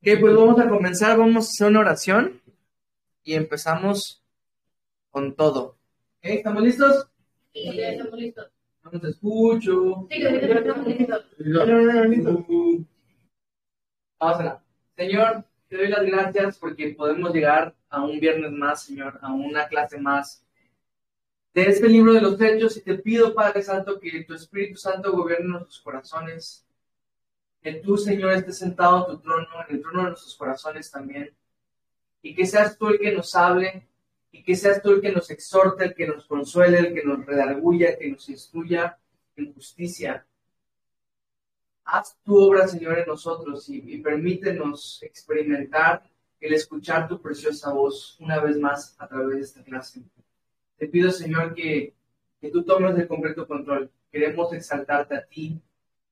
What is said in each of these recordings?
Ok, pues vamos a comenzar, vamos a hacer una oración y empezamos con todo. Ok, ¿estamos listos? Sí, estamos listos. No te escucho. Sí, estamos listos. Vamos a la. Señor, te doy las gracias porque podemos llegar a un viernes más, Señor, a una clase más de este libro de los Hechos y te pido, Padre Santo, que tu Espíritu Santo gobierne nuestros corazones, que tú, Señor, estés sentado en tu trono, en el trono de nuestros corazones también, y que seas tú el que nos hable, y que seas tú el que nos exhorte, el que nos consuele, el que nos redarguya, el que nos instruya en justicia. Haz tu obra, Señor, en nosotros y permítenos experimentar el escuchar tu preciosa voz una vez más a través de esta clase. Te pido, Señor, que tú tomes el completo control. Queremos exaltarte a ti,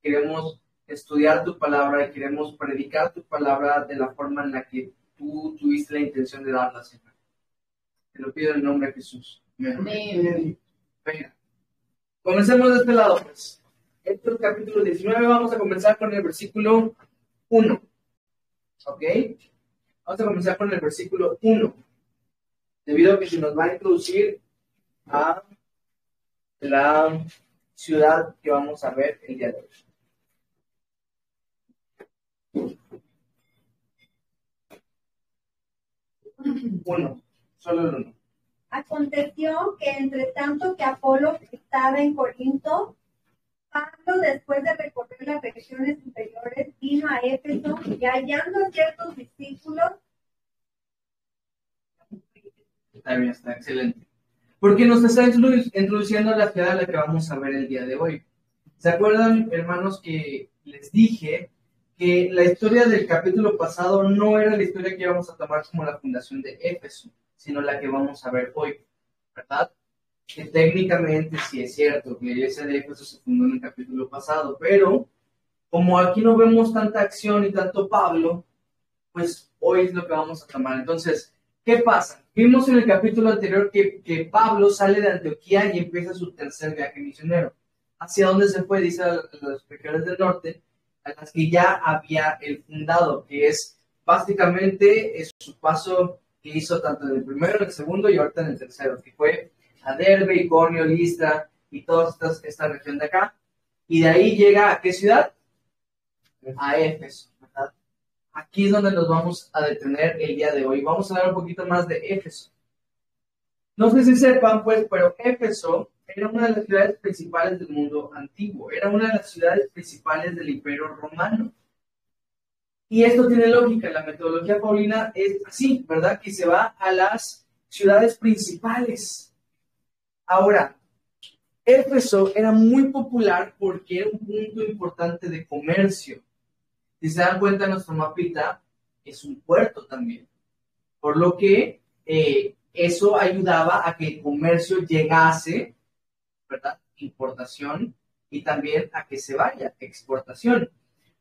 queremos estudiar tu palabra y queremos predicar tu palabra de la forma en la que tú tuviste la intención de darla, Señor. Te lo pido en el nombre de Jesús. Amén. Venga, comencemos de este lado, pues. Hechos capítulo 19, vamos a comenzar con el versículo 1. ¿Ok? Vamos a comenzar con el versículo 1. Debido a que se nos va a introducir a la ciudad que vamos a ver el día de hoy. 1, solo el 1. Aconteció que entre tanto que Apolo estaba en Corinto, Pablo, después de recorrer las regiones inferiores, vino a Éfeso y hallando ciertos discípulos. Está bien, está excelente. Porque nos está introduciendo a la ciudad a la que vamos a ver el día de hoy. ¿Se acuerdan, hermanos, que les dije que la historia del capítulo pasado no era la historia que íbamos a tomar como la fundación de Éfeso, sino la que vamos a ver hoy, ¿verdad? Que técnicamente sí es cierto que la iglesia de Éfeso se fundó en el capítulo pasado, pero como aquí no vemos tanta acción y tanto Pablo, pues hoy es lo que vamos a tomar. Entonces, ¿qué pasa? Vimos en el capítulo anterior que Pablo sale de Antioquía y empieza su tercer viaje misionero. ¿Hacia dónde se fue? Dice a las regiones del norte, a las que ya había el fundado, que es básicamente es su paso que hizo tanto en el primero, en el segundo y ahorita en el tercero, que fue a Derbe, Iconio, Listra y toda esta región de acá. Y de ahí llega ¿a qué ciudad? A Éfeso, ¿verdad? Aquí es donde nos vamos a detener el día de hoy. Vamos a hablar un poquito más de Éfeso. No sé si sepan, pues, pero Éfeso era una de las ciudades principales del mundo antiguo. Era una de las ciudades principales del Imperio Romano. Y esto tiene lógica. La metodología paulina es así, ¿verdad? Que se va a las ciudades principales. Ahora, Éfeso era muy popular porque era un punto importante de comercio. Si se dan cuenta, nuestro mapita es un puerto también. Por lo que eso ayudaba a que el comercio llegase, ¿verdad? Importación y también a que se vaya, exportación.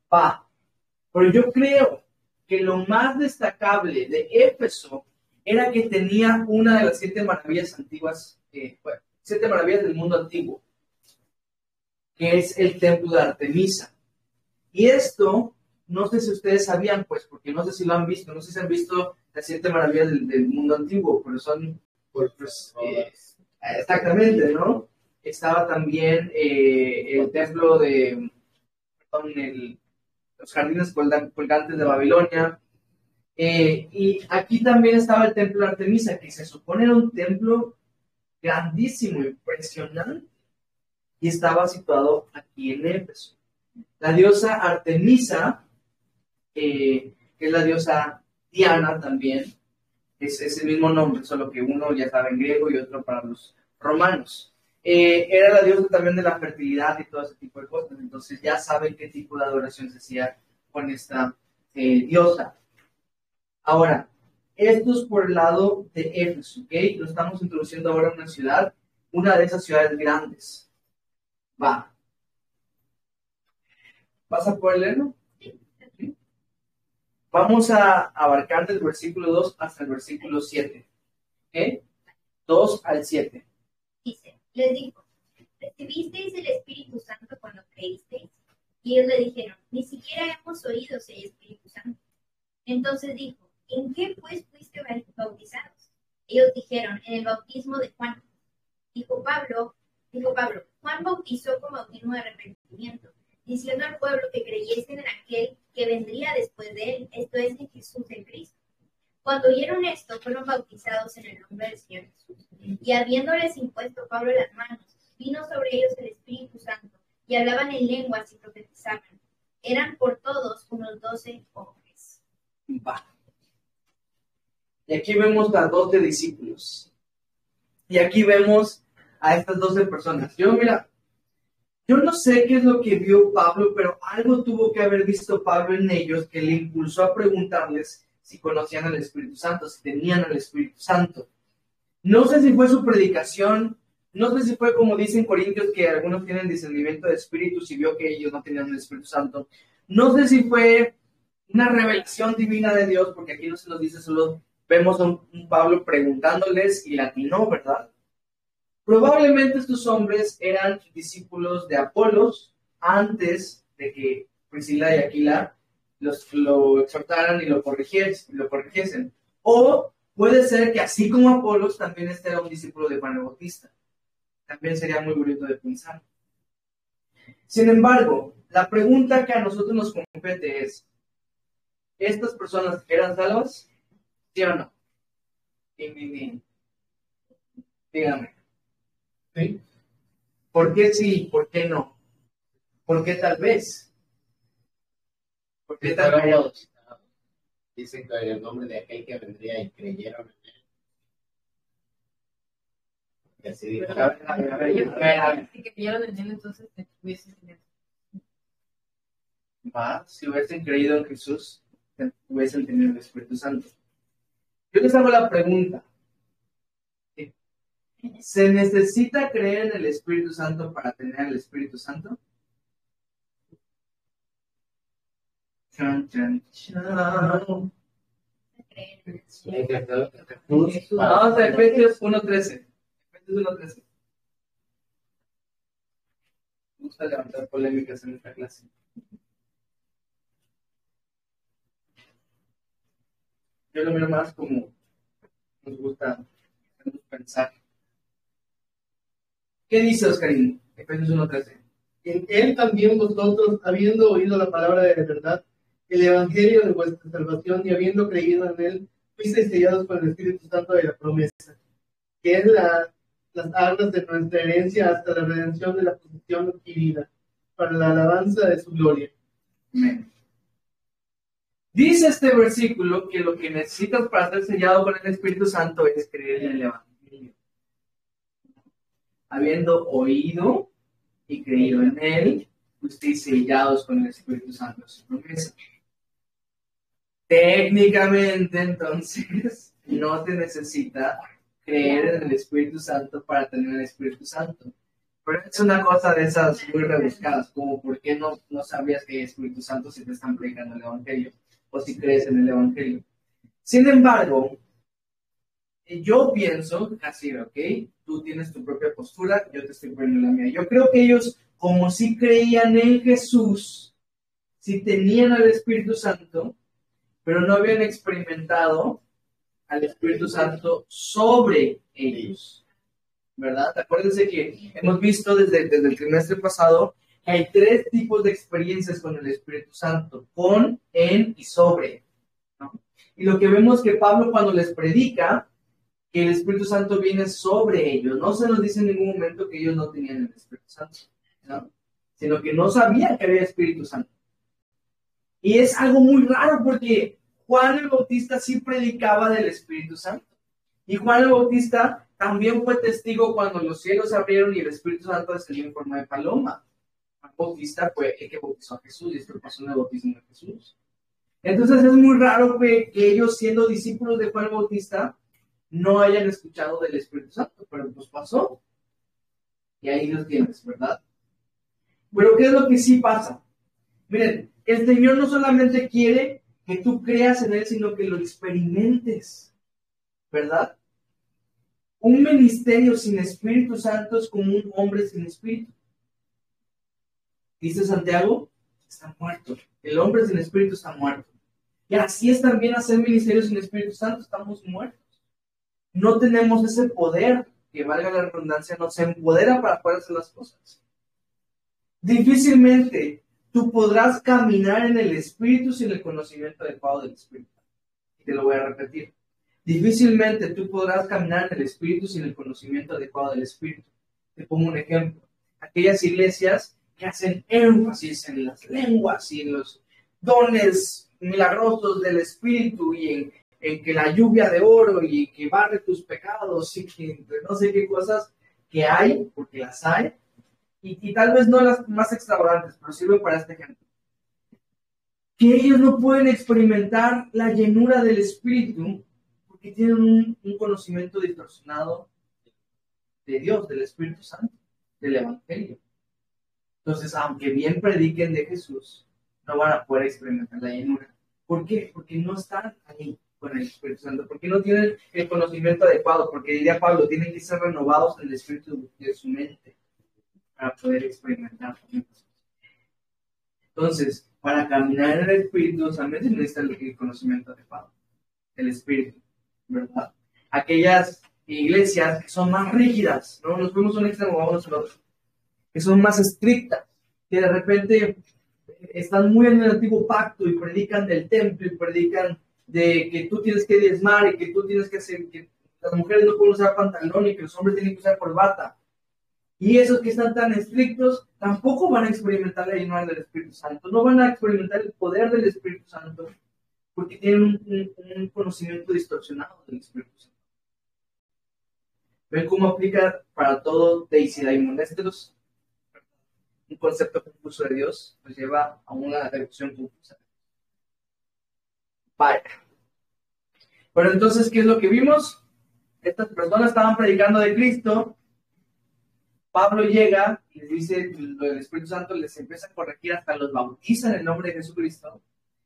Pero yo creo que lo más destacable de Éfeso era que tenía una de las 7 maravillas antiguas, 7 maravillas del mundo antiguo, que es el templo de Artemisa. Y esto, no sé si ustedes sabían, pues, porque no sé si lo han visto, no sé si han visto las 7 maravillas del mundo antiguo, pero son, pues, exactamente, ¿no? Estaba también el templo de, perdón, los jardines colgantes de Babilonia, y aquí también estaba el templo de Artemisa, que se supone era un templo grandísimo, impresionante, y estaba situado aquí en Éfeso. La diosa Artemisa, que es la diosa Diana también, es el mismo nombre, solo que uno ya sabe en griego y otro para los romanos. Era la diosa también de la fertilidad y todo ese tipo de cosas, entonces ya saben qué tipo de adoración se hacía con esta diosa. Ahora, esto es por el lado de Éfeso, ¿ok? Lo estamos introduciendo ahora a una ciudad, una de esas ciudades grandes. ¿Vas a poder leerlo? ¿Sí? Vamos a abarcar del versículo 2 hasta el versículo 7. ¿Ok? 2 al 7. Dice, les dijo, ¿recibisteis el Espíritu Santo cuando creísteis? Y ellos le dijeron, ni siquiera hemos oído si hay Espíritu Santo. Entonces dijo, ¿en qué pues fuiste bautizados? Ellos dijeron, en el bautismo de Juan. Dijo Pablo, Juan bautizó con bautismo de arrepentimiento, diciendo al pueblo que creyesen en aquel que vendría después de él, esto es, en Jesús el Cristo. Cuando oyeron esto, fueron bautizados en el nombre del Señor Jesús. Y habiéndoles impuesto Pablo las manos, vino sobre ellos el Espíritu Santo, y hablaban en lenguas y profetizaban. Eran por todos unos 12 hombres. Va. Y aquí vemos a 12 discípulos. Y aquí vemos a estas 12 personas. Yo no sé qué es lo que vio Pablo, pero algo tuvo que haber visto Pablo en ellos que le impulsó a preguntarles si conocían al Espíritu Santo, si tenían al Espíritu Santo. No sé si fue su predicación, no sé si fue como dicen Corintios que algunos tienen discernimiento de espíritus y vio que ellos no tenían el Espíritu Santo. No sé si fue una revelación divina de Dios, porque aquí no se nos dice, solo vemos a un Pablo preguntándoles y latinó, ¿verdad? Probablemente estos hombres eran discípulos de Apolos antes de que Priscila y Aquila lo exhortaran y lo corrigiesen. O puede ser que así como Apolos, también este era un discípulo de Juan el Bautista. También sería muy bonito de pensar. Sin embargo, la pregunta que a nosotros nos compete es, ¿estas personas eran salvas? ¿Sí o no? Dígame. ¿Sí? ¿Por qué sí? ¿Por qué no? ¿Por qué tal vez? ¿Por qué tal vez? Dicen que en el nombre de aquel que vendría y creyeron en él. Y así dijo. A ver. Si creyeron en él, entonces te hubiesen tenido. Si hubiesen creído en Jesús, hubiesen tenido el Espíritu Santo. Yo les hago la pregunta. ¿Se necesita creer en el Espíritu Santo para tener el Espíritu Santo? Chan, chan, chan. Creer. Vamos a Efesios 1:13. Efesios 1:13. Me gusta levantar polémicas en esta clase. Yo lo miro más como nos gusta pensar. ¿Qué dice Oscarín? Efesios 1:13. En él también vosotros, habiendo oído la palabra de verdad, el evangelio de vuestra salvación, y habiendo creído en él, fuisteis sellados con el Espíritu Santo de la promesa, que es las arras de nuestra herencia hasta la redención de la posesión adquirida, para la alabanza de su gloria. Amén. Dice este versículo que lo que necesitas para ser sellado con el Espíritu Santo es creer en el evangelio. Habiendo oído y creído en él, fuisteis sellados con el Espíritu Santo, su promesa. Técnicamente, entonces, no se necesita creer en el Espíritu Santo para tener el Espíritu Santo. Pero es una cosa de esas muy rebuscadas, como ¿por qué no sabías que hay Espíritu Santo si te están predicando el Evangelio? O si crees en el Evangelio. Sin embargo, yo pienso, así, ¿ok? Tú tienes tu propia postura, yo te estoy poniendo la mía. Yo creo que ellos, como si creían en Jesús, si tenían al Espíritu Santo, pero no habían experimentado al Espíritu Santo sobre ellos, ¿verdad? Acuérdense que hemos visto desde el trimestre pasado que hay 3 tipos de experiencias con el Espíritu Santo, con, en y sobre, ¿no? Y lo que vemos que Pablo cuando les predica, que el Espíritu Santo viene sobre ellos, no se nos dice en ningún momento que ellos no tenían el Espíritu Santo, ¿no? Sino que no sabían que había Espíritu Santo. Y es algo muy raro porque Juan el Bautista sí predicaba del Espíritu Santo. Y Juan el Bautista también fue testigo cuando los cielos se abrieron y el Espíritu Santo descendió en forma de paloma. Juan Bautista fue el que bautizó a Jesús y esto pasó en el bautismo de Jesús. Entonces es muy raro que ellos, siendo discípulos de Juan el Bautista, no hayan escuchado del Espíritu Santo, pero pues pasó. Y ahí los tienes, ¿verdad? Pero ¿qué es lo que sí pasa? Miren, el Señor no solamente quiere que tú creas en Él, sino que lo experimentes, ¿verdad? Un ministerio sin Espíritu Santo es como un hombre sin espíritu. Dice Santiago, está muerto. El hombre sin espíritu está muerto. Y así es también hacer ministerios sin Espíritu Santo, estamos muertos. No tenemos ese poder que, valga la redundancia, nos empodera para poder hacer las cosas. Difícilmente tú podrás caminar en el Espíritu sin el conocimiento adecuado del Espíritu. Y te lo voy a repetir. Difícilmente tú podrás caminar en el Espíritu sin el conocimiento adecuado del Espíritu. Te pongo un ejemplo. Aquellas iglesias que hacen énfasis en las lenguas y en los dones milagrosos del Espíritu y en que la lluvia de oro y que barre tus pecados y que no sé qué cosas que hay, porque las hay, y tal vez no las más extravagantes, pero sirve para este ejemplo. Que ellos no pueden experimentar la llenura del Espíritu porque tienen un conocimiento distorsionado de Dios, del Espíritu Santo, del Evangelio. Entonces, aunque bien prediquen de Jesús, no van a poder experimentar la llenura. ¿Por qué? Porque no están ahí con el Espíritu Santo, porque no tienen el conocimiento adecuado, porque diría Pablo, tienen que ser renovados en el espíritu de su mente para poder experimentar. Entonces, para caminar en el Espíritu, solamente se necesita el conocimiento adecuado del Espíritu, ¿verdad? Aquellas iglesias que son más rígidas, ¿no? Nos fuimos un extremo, vamos al otro, que son más estrictas, que de repente están muy en el antiguo pacto y predican del templo y predican de que tú tienes que diezmar y que tú tienes que hacer, que las mujeres no pueden usar pantalón y que los hombres tienen que usar corbata. Y esos que están tan estrictos tampoco van a experimentar la llenura del Espíritu Santo, no van a experimentar el poder del Espíritu Santo porque tienen un conocimiento distorsionado del Espíritu Santo. ¿Ven cómo aplica para todo deicidad y monesteros? Un concepto confuso de Dios nos lleva a una reducción confusa. Vaya. Pero entonces, ¿qué es lo que vimos? Estas personas estaban predicando de Cristo. Pablo llega y les dice, lo del Espíritu Santo les empieza a corregir, hasta los bautiza en el nombre de Jesucristo.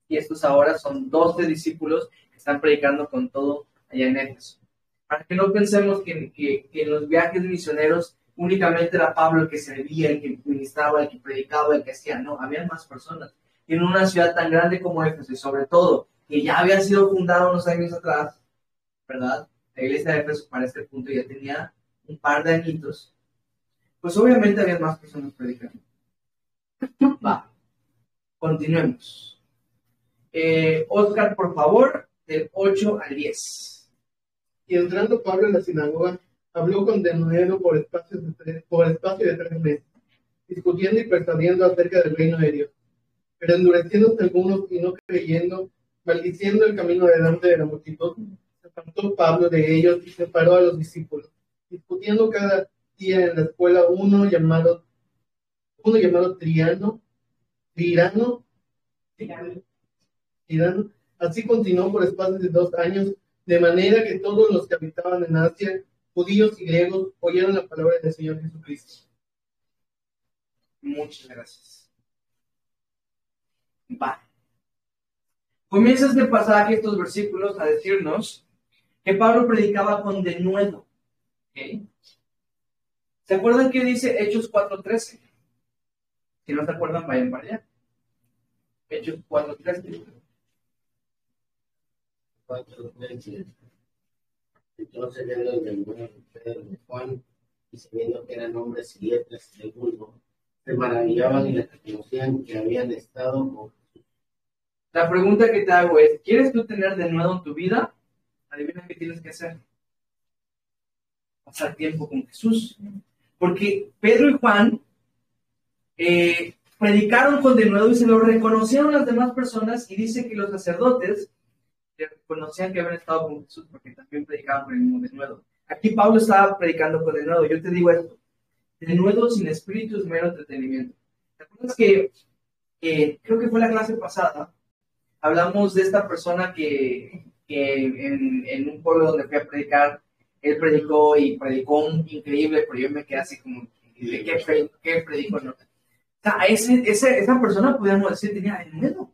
Y estos ahora son 12 discípulos que están predicando con todo allá en Éfeso. Para que no pensemos que en los viajes misioneros únicamente era Pablo el que servía, el que ministraba, el que predicaba, el que hacía. No, había más personas. Y en una ciudad tan grande como Éfeso, y sobre todo, que ya había sido fundada unos años atrás, ¿verdad? La iglesia de Éfeso para este punto ya tenía un par de añitos. Pues obviamente había más personas predicando. Va, continuemos. Oscar, por favor, del 8 al 10. Y entrando Pablo en la sinagoga, habló con denuedo por espacio de 3 meses, discutiendo y persuadiendo acerca del reino de Dios. Pero endureciéndose algunos y no creyendo, maldiciendo el camino delante de la multitud, se apartó Pablo de ellos y separó a los discípulos, discutiendo cada día en la escuela uno llamado Tirano. Así continuó por espacio de 2 años, de manera que todos los que habitaban en Asia, judíos y griegos, oyeron la palabra del Señor Jesucristo. Muchas gracias. Vale. Comienza este pasaje, estos versículos, a decirnos que Pablo predicaba con denuedo. ¿Okay? ¿Se acuerdan qué dice Hechos 4:13? Si no se acuerdan, vayan para allá. Hechos 4:13. 4:13. Entonces le doy del nuevo Pedro de Juan, y sabiendo que eran hombres y letras del mundo, se maravillaban y les reconocían que habían estado con Jesús. La pregunta que te hago es, ¿quieres tú tener denuedo en tu vida? Adivina qué tienes que hacer. Pasar tiempo con Jesús. Porque Pedro y Juan predicaron con denuedo y se lo reconocieron las demás personas, y dice que los sacerdotes reconocían que habían estado con Jesús porque también predicaban con el mismo denuedo. Aquí Pablo estaba predicando con denuedo. Yo te digo esto: denuedo sin espíritu es mero entretenimiento. ¿Te acuerdas que creo que fue la clase pasada? Hablamos de esta persona que en un pueblo donde fui a predicar, él predicó y predicó increíble, pero yo me quedé así como, ¿qué predicó? No. O sea, esa persona, podríamos decir, tenía denuedo.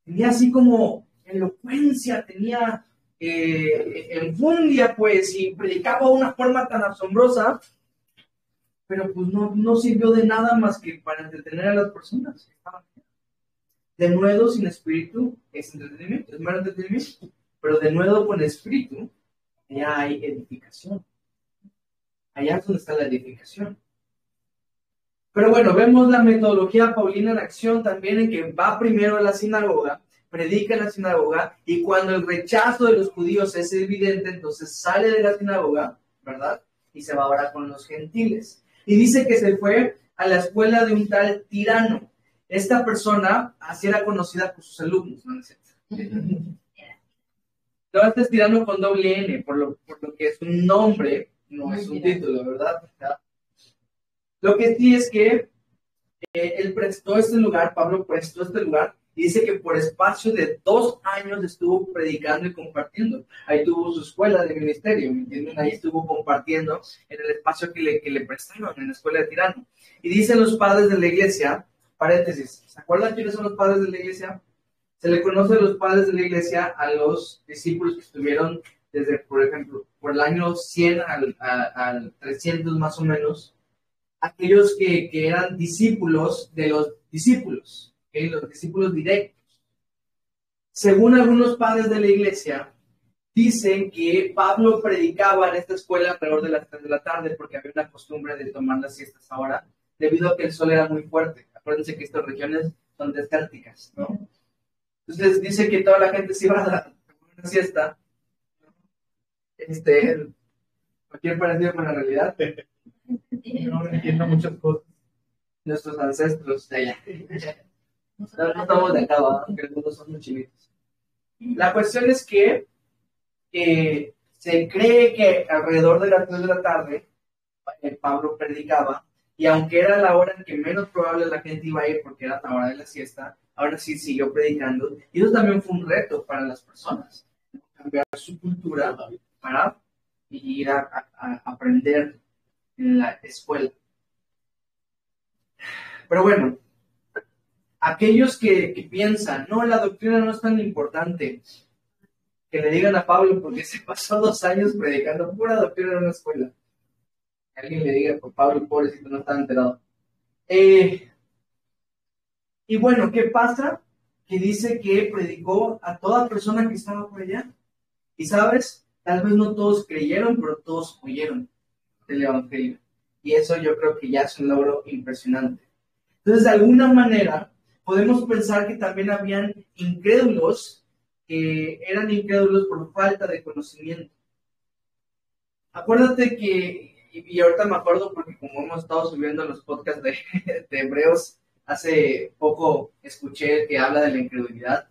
Tenía así como elocuencia, tenía enfundia, pues, y predicaba de una forma tan asombrosa, pero pues no sirvió de nada más que para entretener a las personas. Denuedo sin espíritu es entretenimiento, es mero entretenimiento. Pero denuedo con espíritu, allá hay edificación. Allá es donde está la edificación. Pero bueno, vemos la metodología paulina en acción también, en que va primero a la sinagoga, predica en la sinagoga, y cuando el rechazo de los judíos es evidente, entonces sale de la sinagoga, ¿verdad? Y se va ahora con los gentiles. Y dice que se fue a la escuela de un tal Tirano. Esta persona así era conocida por sus alumnos, ¿no es cierto? No, este es Tirano con doble N, por lo que es un nombre, no es un título, ¿verdad? Lo que sí es que él prestó este lugar, Pablo prestó este lugar, y dice que por espacio de 2 años estuvo predicando y compartiendo. Ahí tuvo su escuela de ministerio, ¿me entienden? Ahí estuvo compartiendo en el espacio que le prestaron en la escuela de Tirano. Y dicen los padres de la iglesia, paréntesis, ¿se acuerdan quiénes son los padres de la iglesia? Se le conoce a los padres de la iglesia a los discípulos que estuvieron desde, por ejemplo, por el año 100 al 300 más o menos, aquellos que eran discípulos de los discípulos, ¿okay? Los discípulos directos. Según algunos padres de la iglesia, dicen que Pablo predicaba en esta escuela alrededor de las 3 de la tarde porque había una costumbre de tomar las siestas ahora, debido a que el sol era muy fuerte. Acuérdense que estas regiones son desérticas, ¿no? Entonces dice que toda la gente se iba a dar una siesta. Cualquier parecido con la realidad. No entiendo muchas cosas. Nuestros ancestros de allá. No estamos de acá, aunque algunos son muy chinitos. La cuestión es que se cree que alrededor de las 3 de la tarde Pablo predicaba, y aunque era la hora en que menos probable la gente iba a ir porque era la hora de la siesta, ahora sí siguió predicando, y eso también fue un reto para las personas, cambiar su cultura para ir a aprender en la escuela. Pero bueno, aquellos que piensan, no, la doctrina no es tan importante, que le digan a Pablo, porque se pasó 2 años predicando pura doctrina en una escuela. Alguien le diga, por Pablo, pobrecito, no estaba enterado. Y bueno, ¿qué pasa? Que dice que predicó a toda persona que estaba por allá. Y sabes, tal vez no todos creyeron, pero todos oyeron del Evangelio. Y eso yo creo que ya es un logro impresionante. Entonces, de alguna manera, podemos pensar que también habían incrédulos que eran incrédulos por falta de conocimiento. Acuérdate que, y ahorita me acuerdo porque como hemos estado subiendo los podcasts de Hebreos, hace poco escuché que habla de la incredulidad,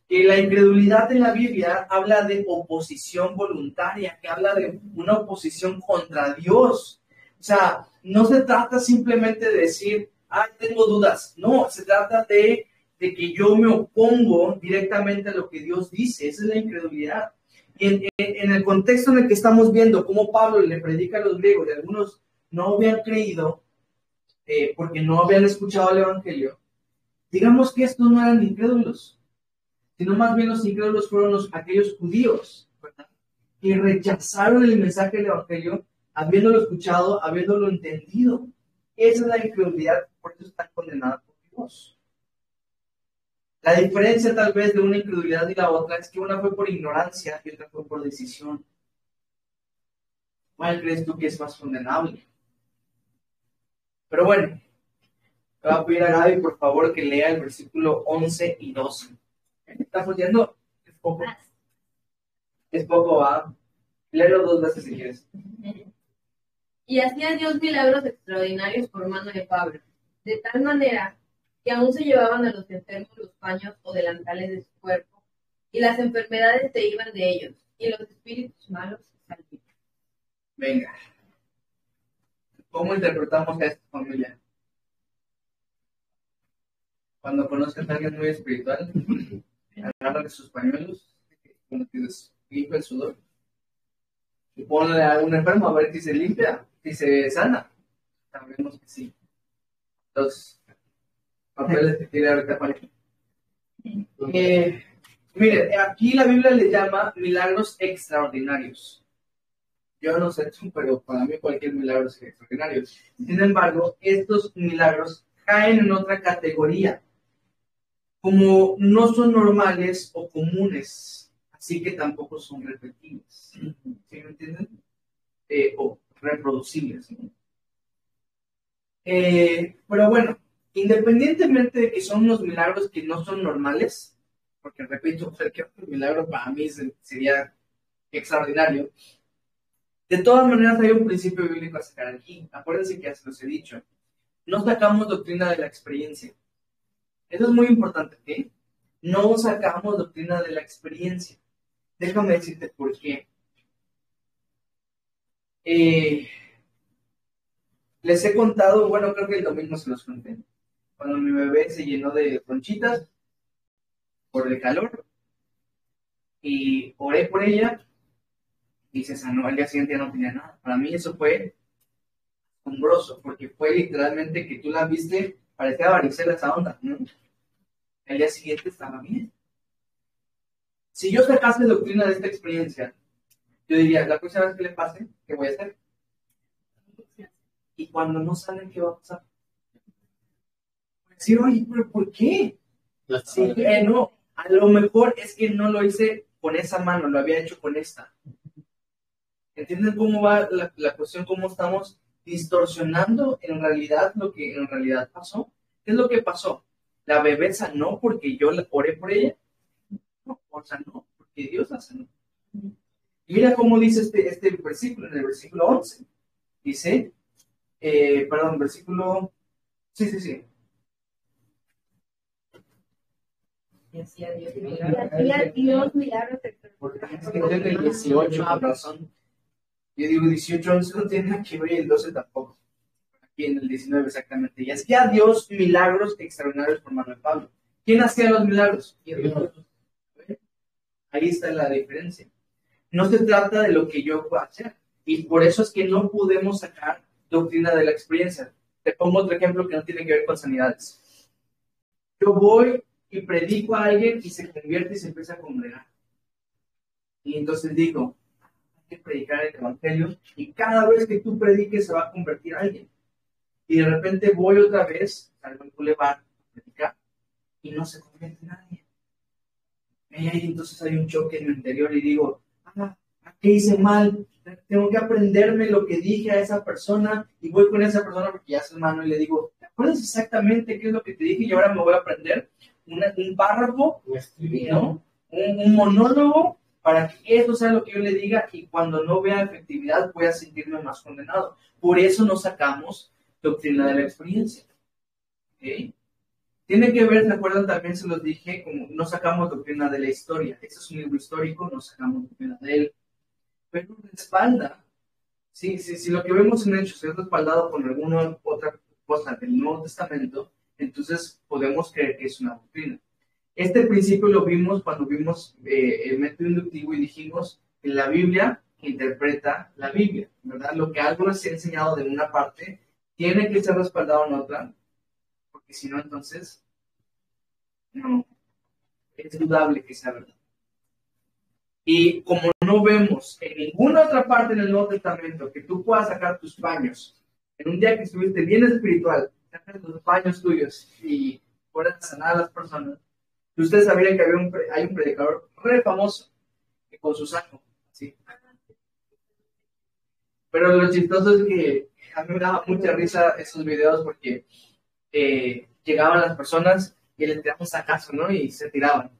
que la incredulidad en la Biblia habla de oposición voluntaria, que habla de una oposición contra Dios. O sea, no se trata simplemente de decir, tengo dudas. No, se trata de que yo me opongo directamente a lo que Dios dice. Esa es la incredulidad. Y en el contexto en el que estamos viendo cómo Pablo le predica a los griegos, y algunos no habían creído porque no habían escuchado el Evangelio, digamos que estos no eran incrédulos, sino más bien los incrédulos fueron aquellos judíos, ¿verdad?, que rechazaron el mensaje del Evangelio, habiéndolo escuchado, habiéndolo entendido. Esa es la incredulidad, por eso está condenada por Dios. La diferencia tal vez de una incredulidad y la otra es que una fue por ignorancia y otra fue por decisión. ¿Cuál crees tú que es más condenable? Pero bueno, te voy a pedir a Gaby, por favor, que lea el versículo 11 y 12. ¿Estás oyendo? Es poco. Es poco, ¿va? Léelo 2 veces si quieres. Y hacía Dios milagros extraordinarios por mano de Pablo, de tal manera que aún se llevaban a los enfermos los paños o delantales de su cuerpo, y las enfermedades se iban de ellos, y los espíritus malos salían. Venga. ¿Cómo interpretamos a esta familia? Cuando conozcas a alguien muy espiritual, agárrale sus pañuelos, cuando tienes limpia el sudor, y ponle a un enfermo a ver si se limpia, si se sana. Sabemos que sí. Los papeles que tiene ahorita Juan. Mire, aquí la Biblia le llama milagros extraordinarios. Yo no sé tú, pero para mí cualquier milagro es extraordinario. Sin embargo, estos milagros caen en otra categoría. como no son normales o comunes, así que tampoco son repetibles. ¿Sí me entienden? O reproducibles, ¿no? Pero bueno, independientemente de que son unos milagros que no son normales, porque repito, cualquier milagro para mí sería extraordinario, de todas maneras hay un principio bíblico a sacar aquí. Acuérdense que ya se los he dicho. No sacamos doctrina de la experiencia. Eso es muy importante, ¿ok? No sacamos doctrina de la experiencia. Déjame decirte por qué. Les he contado, bueno, creo que el domingo se los conté. Cuando mi bebé se llenó de ronchitas por el calor y oré por ella y se sanó. Al día siguiente ya no tenía nada. Para mí eso fue asombroso porque fue literalmente que tú la viste, parecía varicela esa onda, ¿no? Al día siguiente estaba bien. Si yo sacase doctrina de esta experiencia, yo diría, la próxima vez que le pase, ¿qué voy a hacer? Y cuando no saben qué va a pasar. Sí, oye, pero ¿por qué? Sí, no, a lo mejor es que no lo hice con esa mano, lo había hecho con esta. ¿Entienden cómo va la cuestión? ¿Cómo estamos distorsionando en realidad lo que en realidad pasó? ¿Qué es lo que pasó? ¿La bebé sanó porque yo oré por ella? No, o sanó porque Dios la sanó. Y mira cómo dice este versículo, en el versículo 11. Dice, versículo... Sí. Y hacía Dios Y milagros. hacía Dios milagros Porque es que tengo el 18, con razón. Yo digo 18, 11 no tiene nada que ver y el 12 tampoco. Aquí en el 19 exactamente. Y hacía Dios milagros extraordinarios por mano de Pablo. ¿Quién hacía los milagros? Dios. Ahí está la diferencia. No se trata de lo que yo pueda hacer. Y por eso es que no podemos sacar doctrina de la experiencia. Te pongo otro ejemplo que no tiene que ver con sanidades. Yo voy y predico a alguien y se convierte y se empieza a congregar. Y entonces digo, hay que predicar el evangelio y cada vez que tú prediques se va a convertir a alguien. Y de repente voy otra vez al boulevard a predicar y no se convierte nadie. Y entonces hay un choque en mi interior y digo, ¿qué hice mal? Tengo que aprenderme lo que dije a esa persona y voy con esa persona porque ya es hermano y le digo, ¿te acuerdas exactamente qué es lo que te dije? Y ahora me voy a aprender un párrafo, ¿no? Un monólogo para que eso sea lo que yo le diga y cuando no vea efectividad voy a sentirme más condenado. Por eso no sacamos doctrina de la experiencia. ¿Okay? Tiene que ver, ¿se acuerdan? También se los dije, como no sacamos doctrina de la historia. Este es un libro histórico, no sacamos doctrina de él. Pero respalda, si lo que vemos en Hechos es respaldado por alguna otra cosa del Nuevo Testamento, entonces podemos creer que es una doctrina. Este principio lo vimos cuando vimos el método inductivo y dijimos que la Biblia interpreta la Biblia, ¿verdad? Lo que algo se ha enseñado de una parte tiene que ser respaldado en otra, porque si no, entonces, no, es dudable que sea verdad. Y como no vemos en ninguna otra parte en el Nuevo Testamento que tú puedas sacar tus paños, en un día que estuviste bien espiritual, sacas los paños tuyos y puedas sanar a las personas, ustedes sabían que hay un predicador re famoso que con su saco, ¿sí? Pero lo chistoso es que a mí me daba mucha risa esos videos porque llegaban las personas y les tiraban un sacazo, ¿no? Y se tiraban.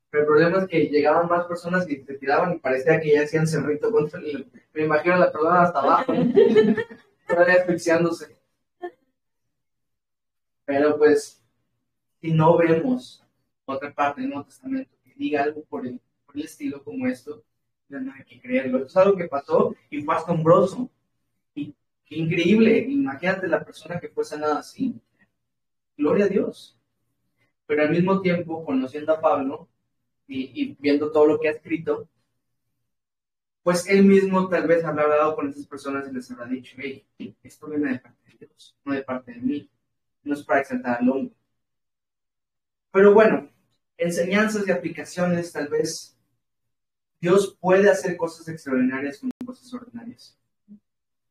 Pero el problema es que llegaban más personas y se tiraban y parecía que ya hacían cerrito contra el... Me imagino a la persona hasta abajo, ¿no? Todavía asfixiándose. Pero pues, si no vemos otra parte del Nuevo Testamento que diga algo por el estilo como esto, no hay que creerlo. Esto es algo que pasó y fue asombroso. Y qué increíble. Imagínate la persona que fue sanada así. Gloria a Dios. Pero al mismo tiempo, conociendo a Pablo y viendo todo lo que ha escrito, pues él mismo tal vez habrá hablado con esas personas y les habrá dicho, hey, esto viene de parte de Dios, no de parte de mí. No es para exaltar al hombre. Pero bueno, enseñanzas y aplicaciones, tal vez Dios puede hacer cosas extraordinarias con cosas ordinarias.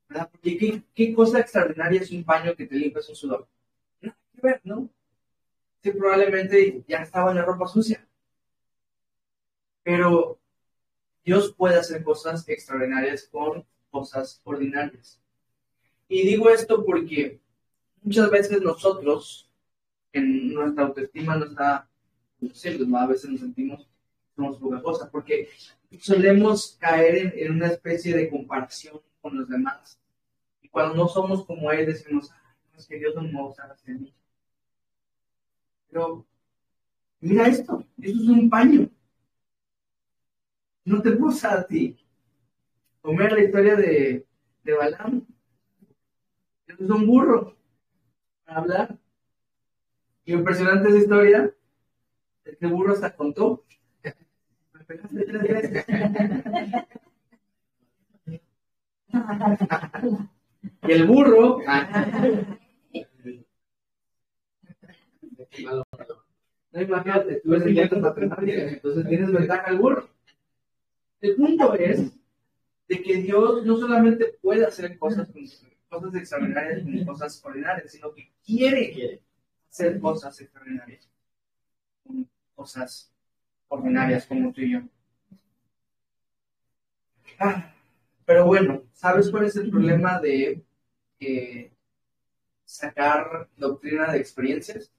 ¿Verdad? Porque ¿qué cosa extraordinaria es un paño que te limpias un sudor? No hay que ver, ¿no? Sí, probablemente ya estaba en la ropa sucia. Pero Dios puede hacer cosas extraordinarias con cosas ordinarias. Y digo esto porque muchas veces nosotros, en nuestra autoestima no está, a veces nos sentimos somos poca cosa, porque solemos caer en una especie de comparación con los demás. Y cuando no somos como Él, decimos, no, es que Dios no me va a usar así en mí. Pero mira esto es un paño. No te puedo usar a ti. O mira la historia de Balaam. Es un burro para hablar. Y impresionante esa historia. Este burro hasta contó. Me pegaste 3 veces. Y el burro. No, imagínate, tú eres el de matemáticas, entonces tienes ventaja al burro. El punto es de que Dios no solamente puede hacer cosas extraordinarias como cosas ordinarias, sino que quiere hacer cosas extraordinarias como cosas ordinarias como tú y yo. Pero bueno, ¿sabes cuál es el problema de sacar doctrina de experiencias?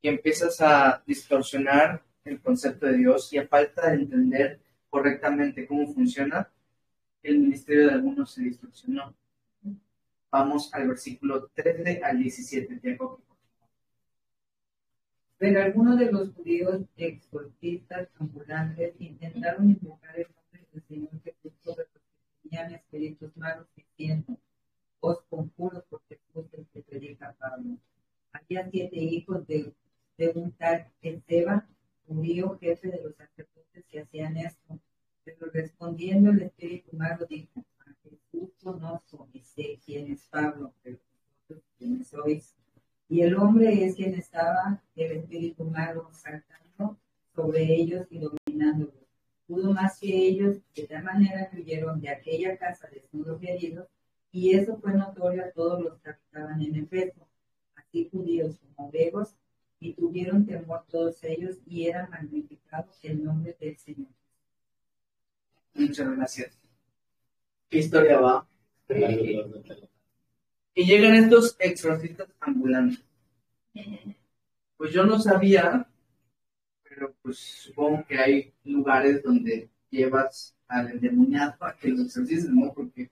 Que empiezas a distorsionar el concepto de Dios y a falta de entender correctamente cómo funciona, el ministerio de algunos se distorsionó. Vamos al versículo 13 al 17, Jacob. Pero algunos de los judíos exorcistas ambulantes intentaron invocar el nombre del Señor Jesús sobre los que tenían espíritus malos, diciendo: os conjuro por Jesús el que predica Pablo. Había 7 hijos de un tal Esceva, judío, jefe de los sacerdotes, que hacían esto. Pero respondiendo el espíritu malo dijo: a Jesús conozco y sé quién es Pablo, pero vosotros quiénes sois. Y el hombre es quien estaba el espíritu malo saltando sobre ellos y dominándolos. Pudo más que ellos, de tal manera que huyeron de aquella casa desnudos y heridos, y eso fue notorio a todos los que habitaban en Efeso, así judíos como griegos, y tuvieron temor todos ellos, y era magnificado el nombre del Señor. Muchas gracias. ¿Qué historia va? Y llegan estos exorcistas ambulantes. Pues yo no sabía, pero pues supongo que hay lugares donde llevas al endemoniado a que los exorcistas, ¿no? Porque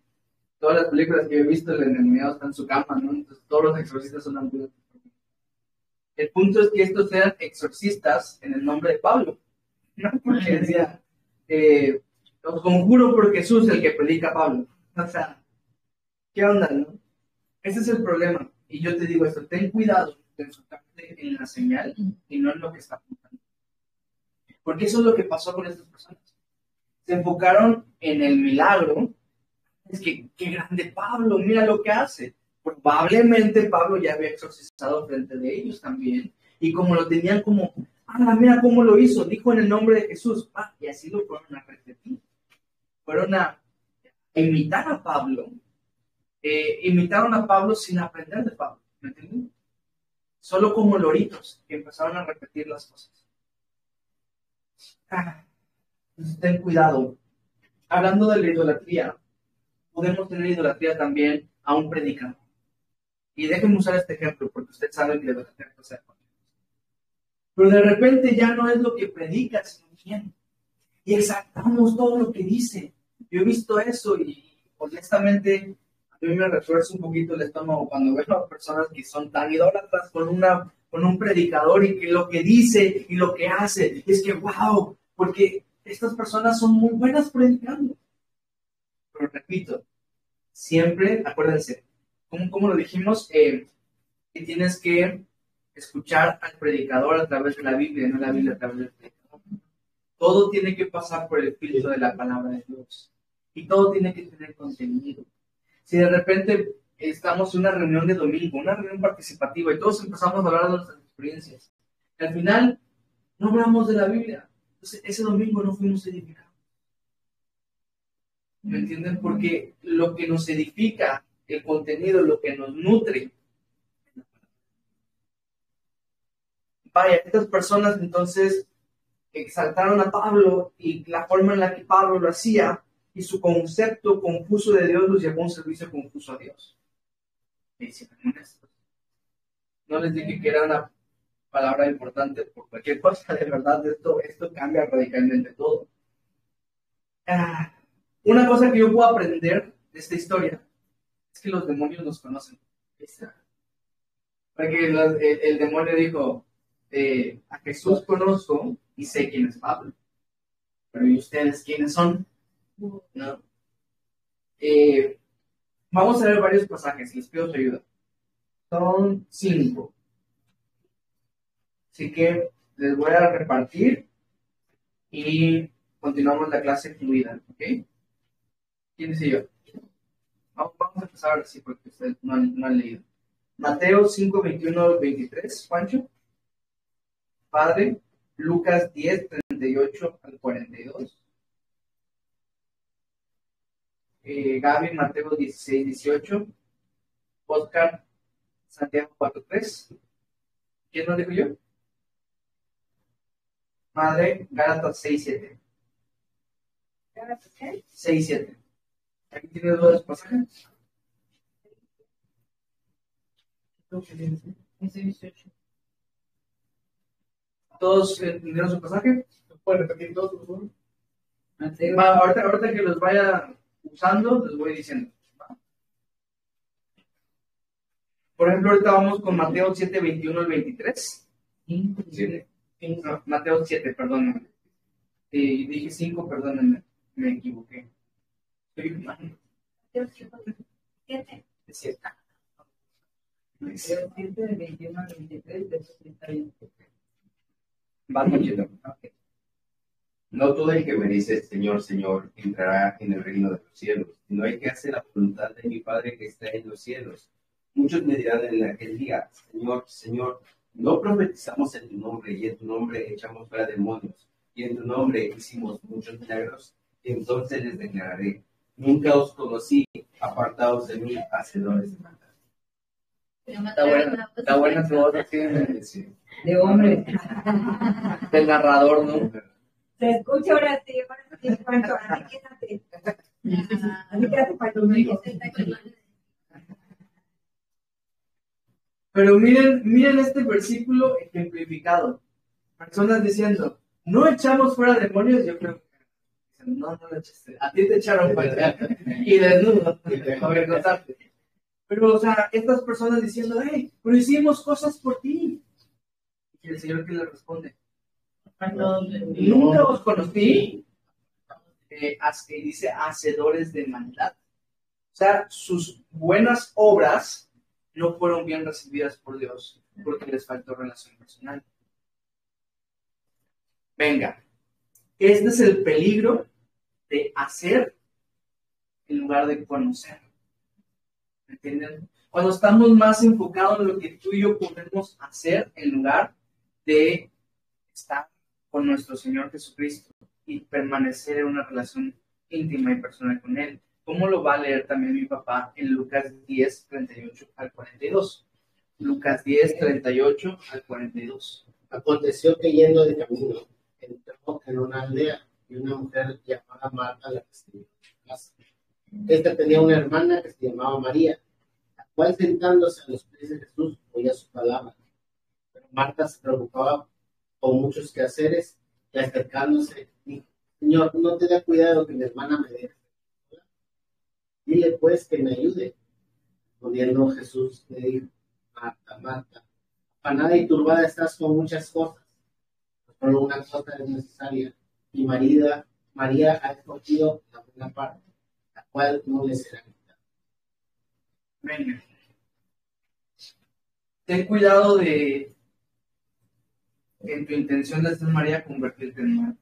todas las películas que he visto, el endemoniado está en su cama, ¿no? Entonces todos los exorcistas son ambulantes. El punto es que estos eran exorcistas en el nombre de Pablo, ¿no? Porque decía, os conjuro por Jesús, el que predica Pablo. O sea, ¿qué onda, no? Ese es el problema. Y yo te digo esto, ten cuidado de enfocarte en la señal y no en lo que está apuntando. Porque eso es lo que pasó con estas personas. Se enfocaron en el milagro. Es que, qué grande Pablo, mira lo que hace. Probablemente Pablo ya había exorcizado frente de ellos también. Y como lo tenían como, mira cómo lo hizo, dijo en el nombre de Jesús. Y así lo fueron a repetir. Fueron a imitar a Pablo. Imitaron a Pablo sin aprender de Pablo, ¿me entienden? Solo como loritos que empezaron a repetir las cosas. Entonces ten cuidado. Hablando de la idolatría, podemos tener idolatría también a un predicador. Y déjenme usar este ejemplo, porque ustedes saben que la idolatría no se hace. Pero de repente ya no es lo que predica, sino quién. Y exaltamos todo lo que dice. Yo he visto eso y honestamente a mí me refuerza un poquito el estómago cuando veo a personas que son tan idólatras con un predicador y que lo que dice y lo que hace es que wow, porque estas personas son muy buenas predicando. Pero repito, siempre, acuérdense, como lo dijimos, que tienes que escuchar al predicador a través de la Biblia, no la Biblia a través del predicador. Todo tiene que pasar por el filtro de la palabra de Dios. Y todo tiene que tener contenido. Si de repente estamos en una reunión de domingo, una reunión participativa, y todos empezamos a hablar de nuestras experiencias, y al final no hablamos de la Biblia, entonces ese domingo no fuimos edificados. ¿Me entienden? Porque lo que nos edifica, el contenido, lo que nos nutre. vaya, estas personas entonces exaltaron a Pablo y la forma en la que Pablo lo hacía y su concepto confuso de Dios los llevó a un servicio confuso a Dios. Y si me honestos, no les dije que era una palabra importante por cualquier cosa, de verdad, esto cambia radicalmente todo. Una cosa que yo puedo aprender de esta historia es que los demonios nos conocen. Porque el demonio dijo, a Jesús conozco y sé quién es Pablo. Pero ¿y ustedes quiénes son? ¿No? Vamos a ver varios pasajes, les pido su ayuda. Son 5. Así que les voy a repartir y continuamos la clase fluida, ¿ok? ¿Quién dice yo? Vamos a empezar ahora sí, porque ustedes no han leído. Mateo 5, 21 al 23, Juancho. Padre, Lucas 10, 38 al 42. Gaby, Mateo 16, 18. Oscar, Santiago 4, 3. ¿Quién nos dijo yo? Madre, Gálatas 6, 7. ¿Gálatas qué? 6, 7. ¿Aquí tienes dos pasajes? ¿Todos entendieron su pasaje? ¿Pueden repetir todos, por favor? Ahorita que los vaya usando, les voy diciendo. Por ejemplo, ahorita vamos con Mateo 7, 21 al 23. No, Mateo 7, perdónenme. Dije 5, perdónenme. Me equivoqué. Estoy mal. Mateo 7. Es cierto. Mateo 7, de 21 al 23, verso 31. Va mucho. Ok. No todo el que me dice Señor, Señor, entrará en el reino de los cielos, sino hay que hacer la voluntad de mi Padre que está en los cielos. Muchos me dirán en aquel día, Señor, Señor, no profetizamos en tu nombre, y en tu nombre echamos fuera demonios, y en tu nombre hicimos muchos milagros. Y entonces les declararé, nunca os conocí, apartados de mí, hacedores de maldad. Está buena tu voz así Sí. De hombre. del narrador, ¿no? Se escucha ahora sí, Pancho, así quédate. Así quédate, Pancho. Pero miren este versículo ejemplificado. Personas diciendo, no echamos fuera demonios, yo creo que no lo echaste. A ti te echaron fuera. Y desnudo, avergonzarte. Pero, o sea, estas personas diciendo, hey, pero hicimos cosas por ti. Y el Señor que le responde, nunca os conocí. Dice, hacedores de maldad. O sea, sus buenas obras no fueron bien recibidas por Dios porque les faltó relación personal. Venga, este es el peligro de hacer en lugar de conocer. ¿Me entienden? Cuando estamos más enfocados en lo que tú y yo podemos hacer en lugar de estar con nuestro Señor Jesucristo y permanecer en una relación íntima y personal con Él. ¿Cómo lo va a leer también mi papá en Lucas 10, 38 al 42? Lucas 10, 38 al 42. Aconteció que yendo de camino, entró en una aldea y una mujer llamada Marta la recibió en su casa. Esta tenía una hermana que se llamaba María, la cual sentándose a los pies de Jesús oía su palabra. Pero Marta se preocupaba con muchos quehaceres y acercándose dijo, Señor, no te da cuidado que mi hermana me deje. Dile pues que me ayude. Respondiendo Jesús le dijo, Marta, Marta, afanada y turbada estás con muchas cosas, solo una cosa es necesaria, y María ha escogido la buena parte, la cual no le será quitada. Venga. Ten cuidado de en tu intención de ser María convertirte en Marta.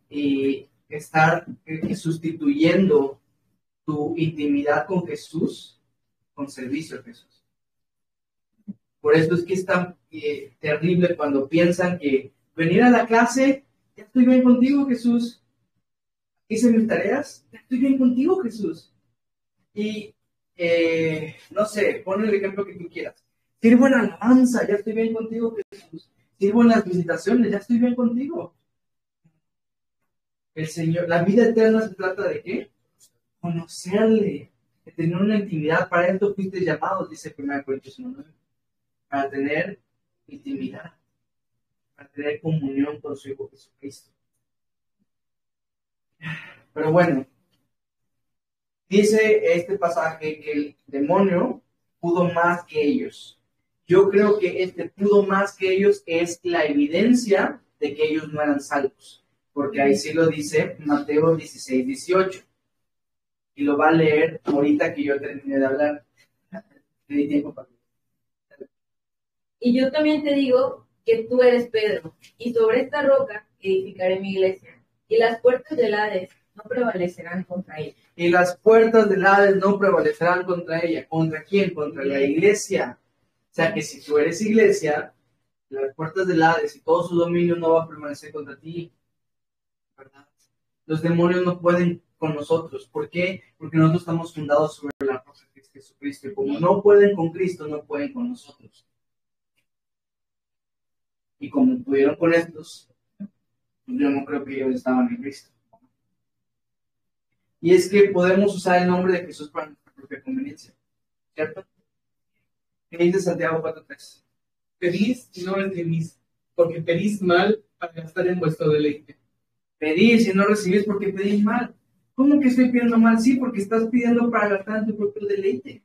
Y estar sustituyendo tu intimidad con Jesús con servicio a Jesús. Por eso es que es tan terrible cuando piensan que venir a la clase, ya estoy bien contigo, Jesús. Hice mis tareas, ya estoy bien contigo, Jesús. Y no sé, pon el ejemplo que tú quieras. Sirvo en alabanza, ya estoy bien contigo, Jesús. Sirvo en las visitaciones, ya estoy bien contigo. El Señor, la vida eterna se trata de ¿qué? Conocerle, de tener una intimidad. Para esto fuiste llamados, dice 1 Corintios 1:9, para tener intimidad, para tener comunión con su Hijo Jesucristo. Pero bueno, dice este pasaje que el demonio pudo más que ellos. Yo creo que este pudo más que ellos es la evidencia de que ellos no eran salvos, porque ahí sí lo dice Mateo 16:18. Y lo va a leer ahorita que yo termine de hablar. ¿Te di tiempo para? Y yo también te digo que tú eres Pedro, y sobre esta roca edificaré mi iglesia, y las puertas del Hades no prevalecerán contra ella. Y las puertas del Hades no prevalecerán contra ella. ¿Contra quién? Contra la iglesia. O sea que si tú eres iglesia, las puertas del Hades y todo su dominio no va a permanecer contra ti. ¿Verdad? Los demonios no pueden con nosotros. ¿Por qué? Porque nosotros estamos fundados sobre la roca que es Jesucristo. Y como no pueden con Cristo, no pueden con nosotros. Y como pudieron con estos, yo no creo que ellos estaban en Cristo. Y es que podemos usar el nombre de Jesús para nuestra propia conveniencia. ¿Cierto? ¿Qué dice Santiago 4:3? Pedís y no recibís, porque pedís mal para gastar en vuestro deleite. Pedís y no recibís porque pedís mal. ¿Cómo que estoy pidiendo mal? Sí, porque estás pidiendo para gastar en tu propio deleite.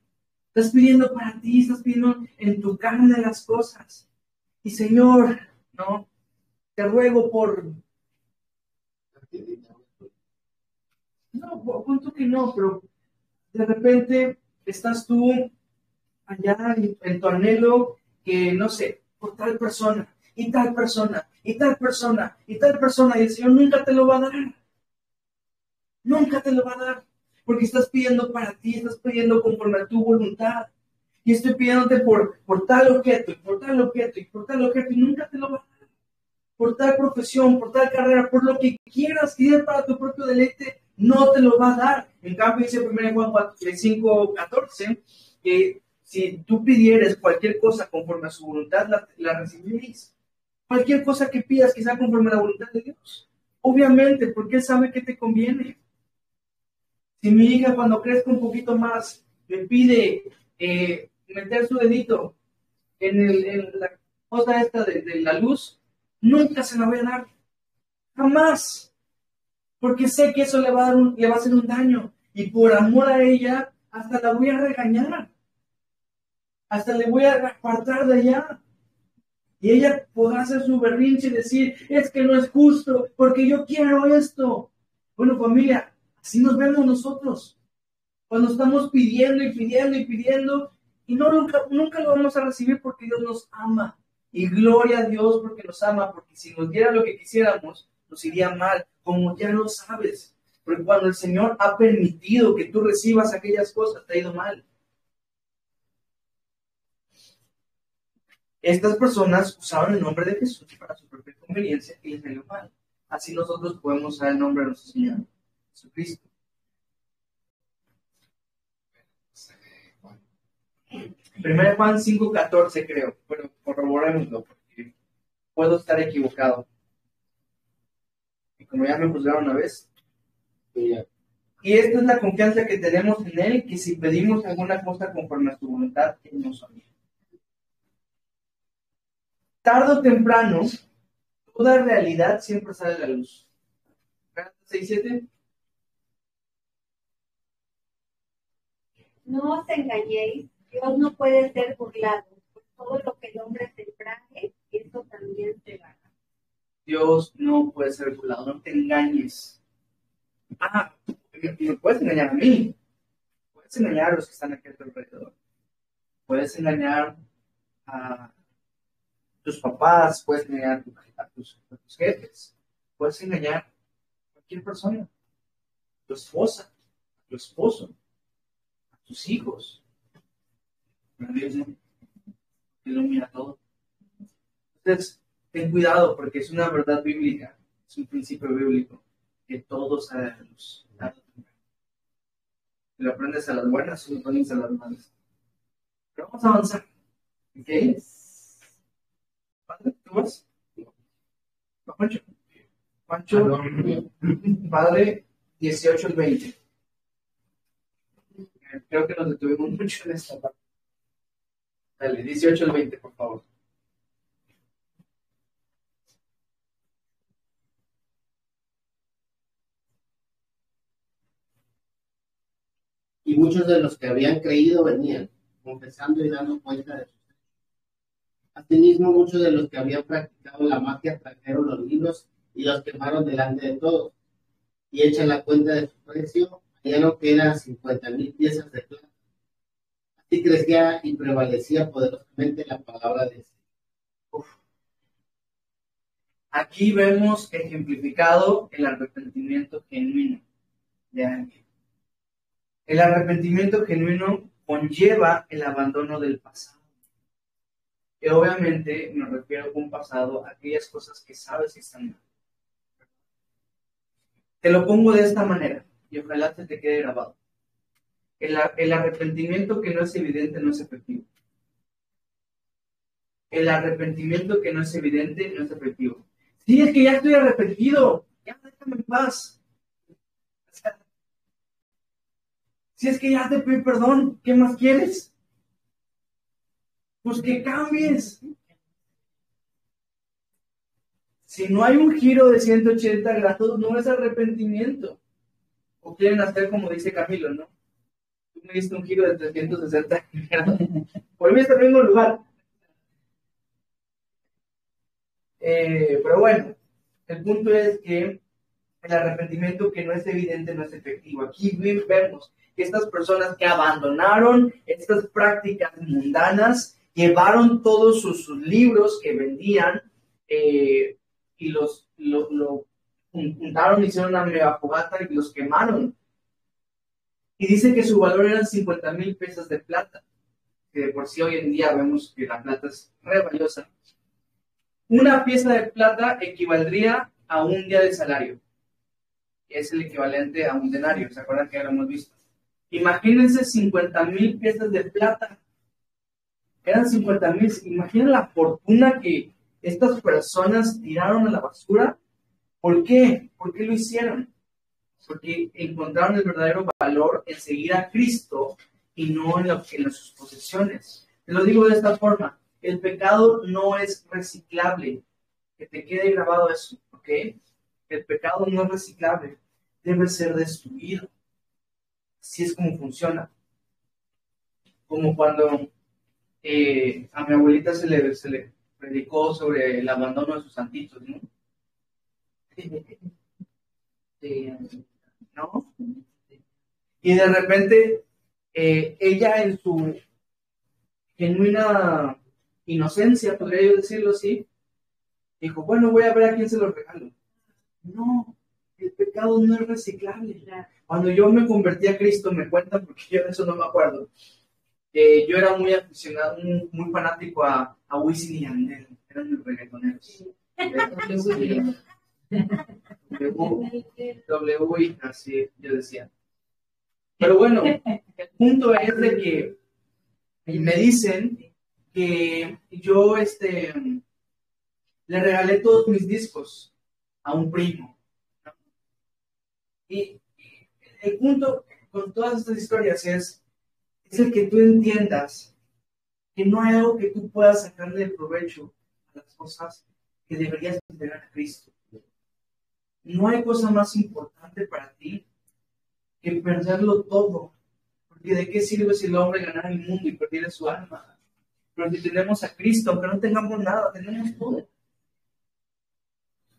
Estás pidiendo para ti, estás pidiendo en tu carne las cosas. Y Señor, no, te ruego por... No, punto que no, pero de repente estás tú allá en tu anhelo que, no sé, por tal persona, y tal persona, y tal persona, y tal persona, y el Señor nunca te lo va a dar. Nunca te lo va a dar, porque estás pidiendo para ti, estás pidiendo conforme a tu voluntad. Y estoy pidiéndote por tal objeto, y por tal objeto, y por tal objeto, y nunca te lo va a dar. Por tal profesión, por tal carrera, por lo que quieras, y es para tu propio deleite, no te lo va a dar. En cambio, dice 1 Juan 5:14, que si tú pidieres cualquier cosa conforme a su voluntad, la recibiréis. Cualquier cosa que pidas que sea conforme a la voluntad de Dios. Obviamente, porque Él sabe que te conviene. Si mi hija cuando crezca un poquito más me pide meter su dedito en la cosa esta de la luz, nunca se la voy a dar. Jamás. Porque sé que eso le va a hacer un daño. Y por amor a ella, hasta la voy a regañar. Hasta le voy a apartar de allá. Y ella podrá hacer su berrinche y decir, es que no es justo, porque yo quiero esto. Bueno, familia, así nos vemos nosotros. Cuando estamos pidiendo y pidiendo y pidiendo, y nunca lo vamos a recibir porque Dios nos ama. Y gloria a Dios porque nos ama, porque si nos diera lo que quisiéramos, nos iría mal, como ya lo sabes. Porque cuando el Señor ha permitido que tú recibas aquellas cosas, te ha ido mal. Estas personas usaron el nombre de Jesús para su propia conveniencia y les salió mal. Así nosotros podemos usar el nombre de nuestro Señor Jesucristo. 1 Juan 5:14 creo, pero corroborémoslo porque puedo estar equivocado. Y como ya me juzgaron una vez. Y esta es la confianza que tenemos en Él, que si pedimos alguna cosa conforme a su voluntad, Él nos oye. Tarde o temprano, toda realidad siempre sale a la luz. Gálatas 6:7. No os engañéis, Dios no puede ser burlado, pues todo lo que el hombre sembrare, eso también segará. Dios no puede ser burlado, no te engañes. Me puedes engañar a mí, puedes engañar a los que están aquí a tu alrededor, puedes engañar a tus papás, puedes engañar a tus jefes, puedes engañar a cualquier persona, a tu esposa, a tu esposo, a tus hijos. Pero Dios no, Él lo mira todo. Entonces, ten cuidado porque es una verdad bíblica, es un principio bíblico, que todo sale a la luz. Lo aprendes a las buenas o lo aprendes a las malas. Pero vamos a avanzar. ¿Ok? ¿Padre, tú vas? ¿Va Juancho? Juancho, Padre, 18 al 20. Creo que nos detuvimos mucho en esta parte. Dale, 18 al 20, por favor. Y muchos de los que habían creído venían, confesando y dando cuenta de sus hechos. Asimismo, muchos de los que habían practicado la magia trajeron los libros y los quemaron delante de todos. Y hecha la cuenta de su precio, hallaron que eran 50,000 piezas de plata. Así crecía y prevalecía poderosamente la palabra de Dios. Aquí vemos ejemplificado el arrepentimiento genuino de alguien. El arrepentimiento genuino conlleva el abandono del pasado. Y obviamente me refiero con pasado a aquellas cosas que sabes que están mal. Te lo pongo de esta manera y ojalá se te quede grabado. El arrepentimiento que no es evidente no es efectivo. El arrepentimiento que no es evidente no es efectivo. Sí, es que ya estoy arrepentido, ya déjame en paz. O sea, si es que ya te pedí perdón, ¿qué más quieres? Pues que cambies. Si no hay un giro de 180 grados, no es arrepentimiento. O quieren hacer como dice Camilo, ¿no? Tú me diste un giro de 360 grados. Volví a estar en el mismo lugar. Pero bueno, el punto es que el arrepentimiento que no es evidente no es efectivo. Aquí vemos que estas personas que abandonaron estas prácticas mundanas, llevaron todos sus libros que vendían y los juntaron, hicieron una mega fogata y los quemaron. Y dice que su valor eran 50,000 piezas de plata, que de por sí hoy en día vemos que la plata es re valiosa. Una pieza de plata equivaldría a un día de salario. Es el equivalente a un denario, ¿se acuerdan que ya lo hemos visto? Imagínense 50,000 piezas de plata. Eran 50,000. Imaginen la fortuna que estas personas tiraron a la basura. ¿Por qué? ¿Por qué lo hicieron? Porque encontraron el verdadero valor en seguir a Cristo y no en sus posesiones. Te lo digo de esta forma. El pecado no es reciclable. Que te quede grabado eso, ¿ok? El pecado no es reciclable. Debe ser destruido. Así es como funciona. Como cuando a mi abuelita se le predicó sobre el abandono de sus santitos, ¿no? ¿No? Y de repente, ella en su genuina inocencia, podría yo decirlo así, dijo, bueno, voy a ver a quién se lo regalo. No, el pecado no es reciclable. Cuando yo me convertí a Cristo, me cuentan, porque yo de eso no me acuerdo, yo era muy aficionado, muy fanático a Wisin y Yandel, eran mis reggaetoneros. W, así yo decía. Pero bueno, el punto es de que me dicen que yo le regalé todos mis discos a un primo, ¿no? Y el punto con todas estas historias es el que tú entiendas que no hay algo que tú puedas sacarle de provecho a las cosas que deberías entregar a Cristo. No hay cosa más importante para ti que perderlo todo. Porque ¿de qué sirve si el hombre ganara el mundo y perdiera su alma? Pero si tenemos a Cristo, aunque no tengamos nada, tenemos todo.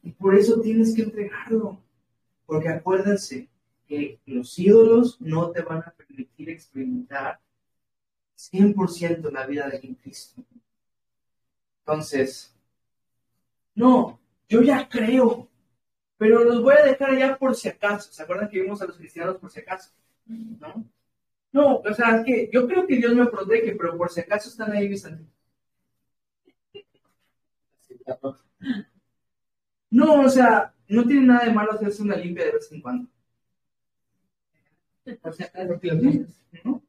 Y por eso tienes que entregarlo. Porque acuérdense que los ídolos no te van a permitir experimentar 100% la vida de Cristo. Entonces, no, yo ya creo, pero los voy a dejar allá por si acaso. ¿Se acuerdan que vimos a los cristianos por si acaso? ¿No? No, o sea, es que yo creo que Dios me protege, pero por si acaso están ahí mis santos. No, o sea, no tiene nada de malo hacerse una limpia de vez en cuando. Por si acaso, ¿no?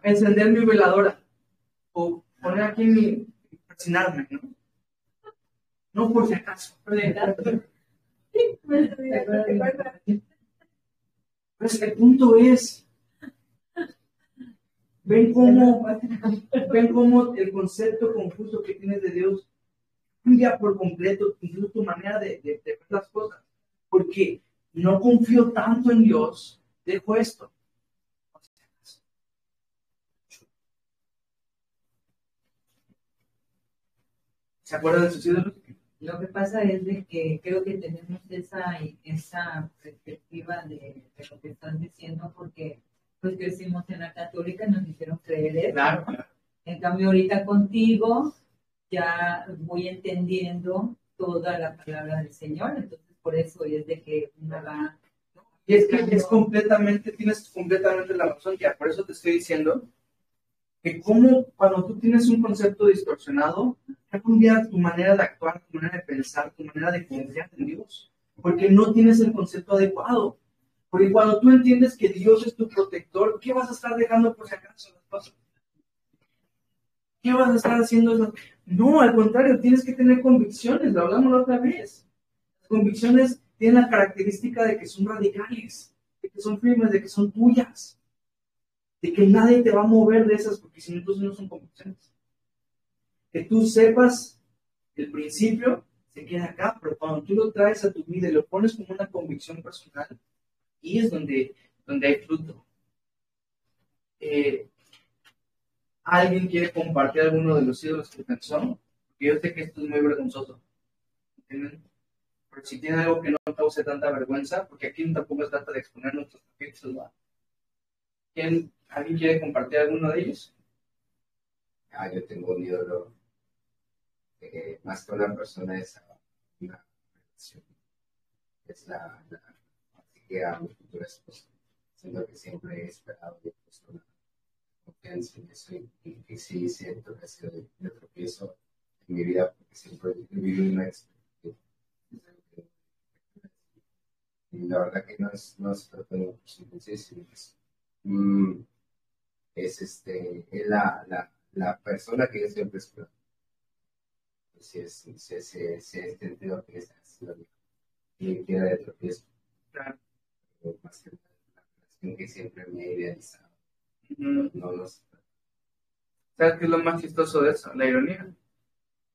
Encender mi veladora. o poner aquí mi, presionarme, ¿no? No por si acaso. Pues el punto es, ven cómo el concepto confuso que tienes de Dios cambia por completo incluso tu manera de ver las cosas. Porque no confío tanto en Dios, dejo esto. ¿Se acuerdan de sus ídolos? Lo que pasa es de que creo que tenemos esa perspectiva de lo que estás diciendo, porque pues crecimos en la católica y nos hicieron creer eso. Claro. En cambio, ahorita contigo ya voy entendiendo toda la palabra del Señor, entonces por eso es de que uno va... Y es que tienes completamente la razón, ya por eso te estoy diciendo que como cuando tú tienes un concepto distorsionado, va a cambiar tu manera de actuar, tu manera de pensar, tu manera de confiar en Dios, porque no tienes el concepto adecuado. Porque cuando tú entiendes que Dios es tu protector, ¿qué vas a estar dejando por si acaso las cosas? ¿Qué vas a estar haciendo eso? No, al contrario, tienes que tener convicciones, lo hablamos la otra vez. Las convicciones tienen la característica de que son radicales, de que son firmes, de que son tuyas, de que nadie te va a mover de esas, porque si no, entonces no son convicciones. Que tú sepas el principio, se queda acá, pero cuando tú lo traes a tu vida y lo pones como una convicción personal, y es donde hay fruto. ¿Alguien quiere compartir alguno de los ídolos que pensó? Porque yo sé que esto es muy vergonzoso. ¿Entienden? Pero si tiene algo que no cause tanta vergüenza, porque aquí tampoco se trata de exponer nuestros capítulos, ¿va? ¿Alguien quiere compartir alguno de ellos? Yo tengo un ídolo. Más que una persona es una relación. Es la que a mi futura esposa. Siendo que siempre he esperado y he puesto una confianza en eso y que sí siento que ha sido de tropiezo en mi vida porque siempre he vivido una experiencia. Y la verdad que no es tratando por sino es la persona que yo siempre espero. Si es sentido que es y queda de tropiezo. Claro. Más que la relación que siempre me he idealizado. No sé. ¿Sabes qué es lo más chistoso de eso? La ironía.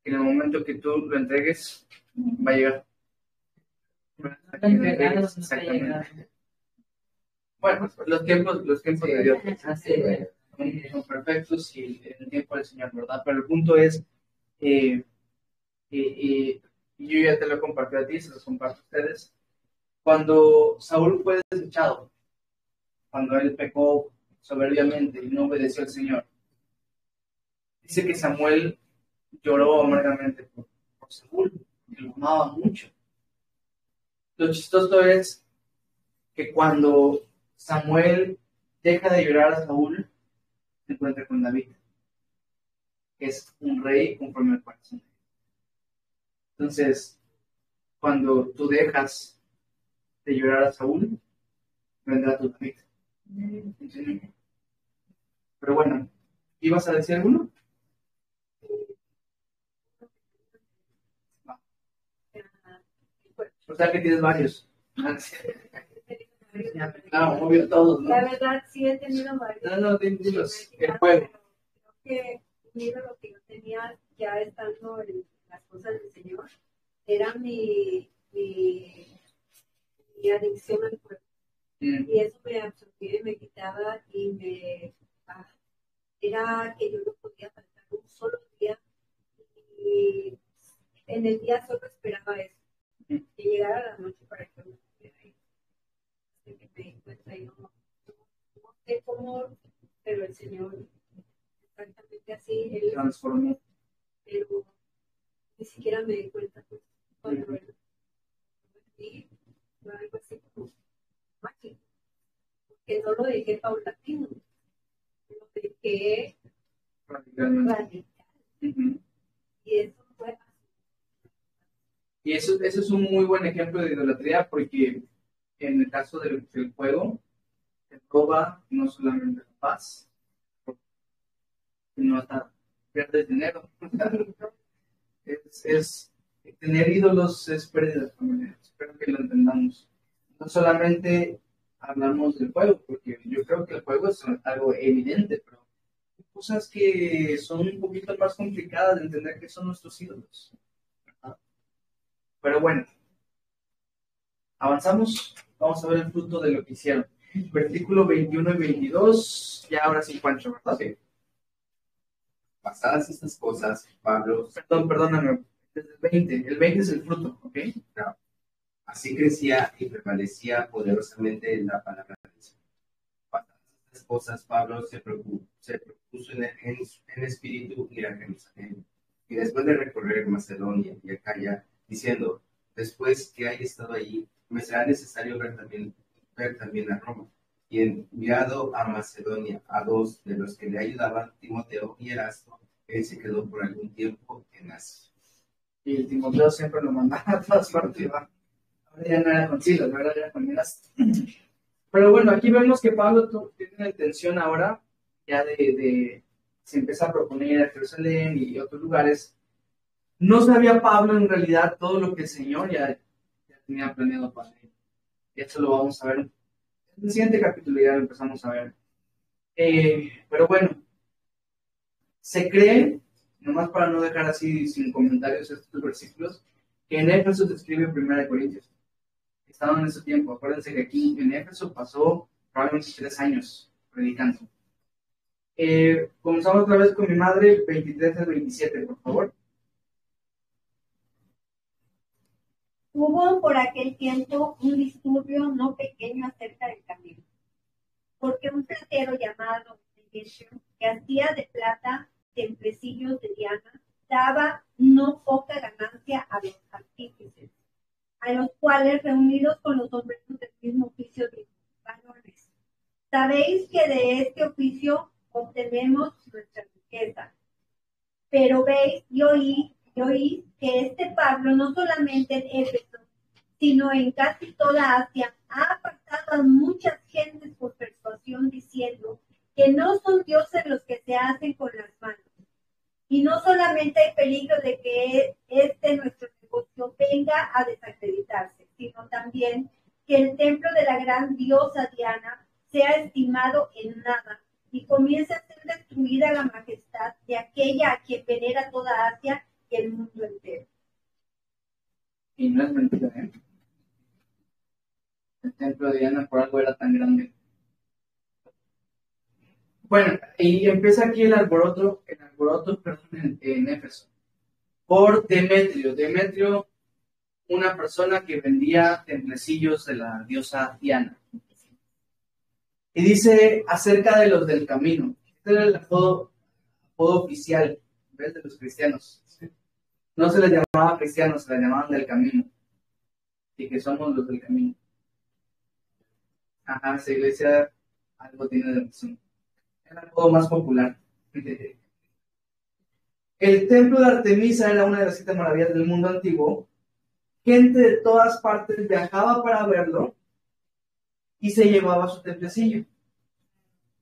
En el momento que tú lo entregues, va a llegar. Exactamente. Bueno, los tiempos de Dios son perfectos y el tiempo del Señor, ¿verdad? Pero el punto es, yo ya te lo compartí a ti, se los comparto a ustedes. Cuando Saúl fue desechado, cuando él pecó soberbiamente y no obedeció al Señor, dice que Samuel lloró amargamente por Saúl, que lo amaba mucho. Lo chistoso es que cuando Samuel deja de llorar a Saúl, se encuentra con David, que es un rey conforme al corazón. Entonces, cuando tú dejas de llorar a Saúl, vendrá tu David. Pero bueno, ¿ibas a decir alguno? O sea que tienes varios. Obvio todos, ¿no? La verdad, sí he tenido varios. No, dinos, el juego. Creo que un ídolo que yo tenía ya estando en las cosas del Señor era mi adicción al juego. Y eso me absorbía y me quitaba y era que yo no podía faltar un solo día y en el día solo esperaba eso, que llegara la noche para que me pudiera ir. Así que me di cuenta y no sé cómo, pero el Señor exactamente así, Él transformó. Pero ni siquiera me di cuenta pues, cuando fue algo así como mágico, porque no lo dejé paulatino, lo dejé radical. Y eso fue así. Y eso es un muy buen ejemplo de idolatría, porque en el caso del juego, te roba no solamente la paz, sino hasta pierdes dinero. Es tener ídolos es pérdida, familia. Espero que lo entendamos. No solamente hablamos del juego, porque yo creo que el juego es algo evidente, pero hay cosas que son un poquito más complicadas de entender que son nuestros ídolos. ¿Verdad? Pero bueno, avanzamos. Vamos a ver el fruto de lo que hicieron. Versículo 21 y 22, ya ahora sí, Juancho, ¿verdad? Sí. Pasadas estas cosas, Pablo, Perdóname, desde el 20 es el fruto, ¿ok? así crecía y prevalecía poderosamente la palabra de Dios. Pasadas estas cosas, Pablo se propuso en espíritu ir a Jerusalén. Y después de recorrer Macedonia y Acaya, diciendo, después que haya estado allí, me será necesario ver también a Roma. Y enviado a Macedonia a dos de los que le ayudaban, Timoteo y Erasto, él se quedó por algún tiempo en Asia. Y el Timoteo siempre lo mandaba a todas partes, ¿va? Ahora ya no era con Silas, ahora era con Erasto. Pero bueno, aquí vemos que Pablo tiene la intención ahora ya de se empieza a proponer a Jerusalén y otros lugares. No sabía Pablo en realidad todo lo que el Señor ya tenía planeado para él. Y eso lo vamos a ver en el siguiente capítulo, ya lo empezamos a ver. Pero bueno, se cree, nomás para no dejar así sin comentarios estos versículos, que en Éfeso se escribe 1 Corintios. Estaban en ese tiempo. Acuérdense que aquí en Éfeso pasó probablemente 3 años predicando. Comenzamos otra vez con mi madre, 23 al 27, por favor. Hubo por aquel tiempo un disturbio no pequeño acerca del camino, porque un platero llamado Demetrio, que hacía de plata templecillos de Diana, daba no poca ganancia a los artífices, a los cuales, reunidos con los hombres del mismo oficio de varones, sabéis que de este oficio obtenemos nuestra riqueza. Pero veis y oís que este Pablo no solamente en Éfeso, sino en casi toda Asia, ha apartado a muchas gentes por persuasión, diciendo que no son dioses los que se hacen con las manos. Y no solamente hay peligro de que nuestro negocio venga a desacreditarse, sino también que el templo de la gran diosa Diana sea estimado en nada y comience a ser destruida la majestad de aquella a quien venera toda Asia y el mundo entero. Y no es mentira, ¿eh? El templo de Diana por algo era tan grande. Bueno, y empieza aquí el alboroto en Éfeso. Por Demetrio. Demetrio, una persona que vendía templecillos de la diosa Diana. Y dice acerca de los del camino. Este era el apodo oficial, ¿ves? De los cristianos. No se les llamaba cristianos, se les llamaban del camino. Y que somos los del camino. Ajá, esa iglesia algo tiene de razón. El apodo más popular. El templo de Artemisa era una de las 7 maravillas del mundo antiguo. Gente de todas partes viajaba para verlo y se llevaba su templecillo,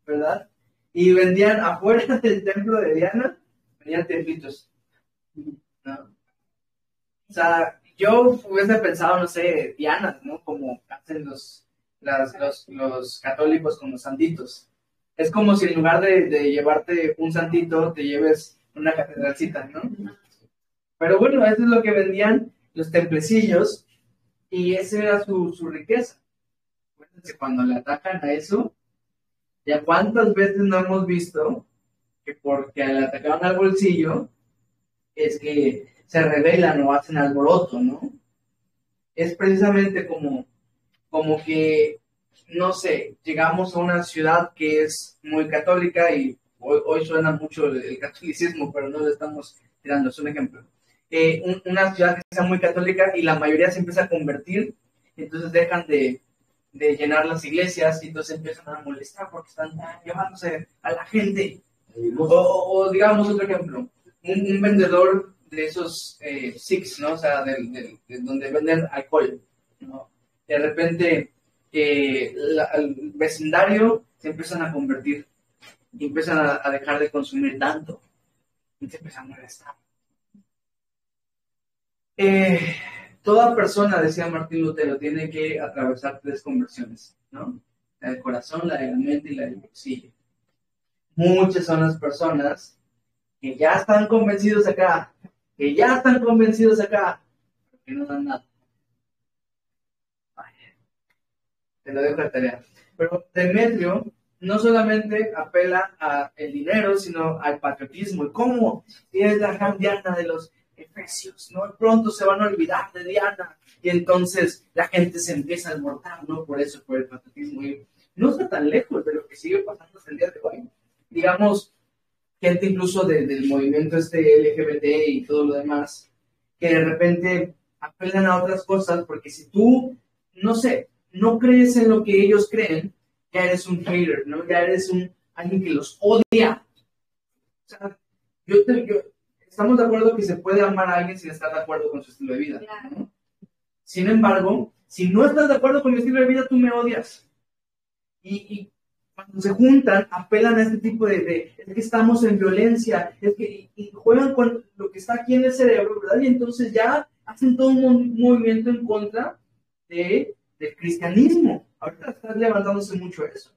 ¿verdad? Y vendían afuera del templo de Diana, vendían templitos, ¿no? O sea, yo hubiese pensado, no sé, Dianas, ¿no? Como hacen los católicos con los santitos. Es como si en lugar de llevarte un santito, te lleves una catedralcita, ¿no? Pero bueno, eso es lo que vendían los templecillos y esa era su riqueza. Acuérdense, cuando le atacan a eso, ya cuántas veces no hemos visto que porque le atacaron al bolsillo, es que se rebelan o hacen alboroto, ¿no? Es precisamente como que, no sé, llegamos a una ciudad que es muy católica y hoy suena mucho el catolicismo, pero no lo estamos tirando, es un ejemplo. Una ciudad que sea muy católica y la mayoría se empieza a convertir, entonces dejan de llenar las iglesias y entonces empiezan a molestar porque están llevándose a la gente. O digamos otro ejemplo, un vendedor de esos Six, ¿no? O sea, de donde venden alcohol, ¿no? De repente el vecindario se empiezan a convertir y empiezan a dejar de consumir tanto. y te empieza a molestar. Toda persona, decía Martín Lutero, tiene que atravesar 3 conversiones, ¿no? La del corazón, la de la mente y la del bolsillo. Muchas son las personas que ya están convencidos acá, pero que no dan nada. Vaya, te lo dejo de tarea. Pero Demetrio no solamente apela al dinero, sino al patriotismo. ¿Y cómo? Es la gran Diana de los Efesios, ¿no? Pronto se van a olvidar de Diana y entonces la gente se empieza a alborotar, ¿no? Por eso, por el patriotismo. Y no está tan lejos de lo que sigue pasando hasta el día de hoy. Digamos, gente incluso del movimiento LGBT y todo lo demás, que de repente apelan a otras cosas, porque si tú, no sé, no crees en lo que ellos creen, ya eres un hater, ¿no? Ya eres alguien que los odia. O sea, estamos de acuerdo que se puede amar a alguien sin estar de acuerdo con su estilo de vida. Claro. Sin embargo, si no estás de acuerdo con mi estilo de vida, tú me odias. Y cuando se juntan, apelan a este tipo de es que estamos en violencia, y juegan con lo que está aquí en el cerebro, ¿verdad? Y entonces ya hacen todo un movimiento en contra del cristianismo. Ahorita está levantándose mucho eso.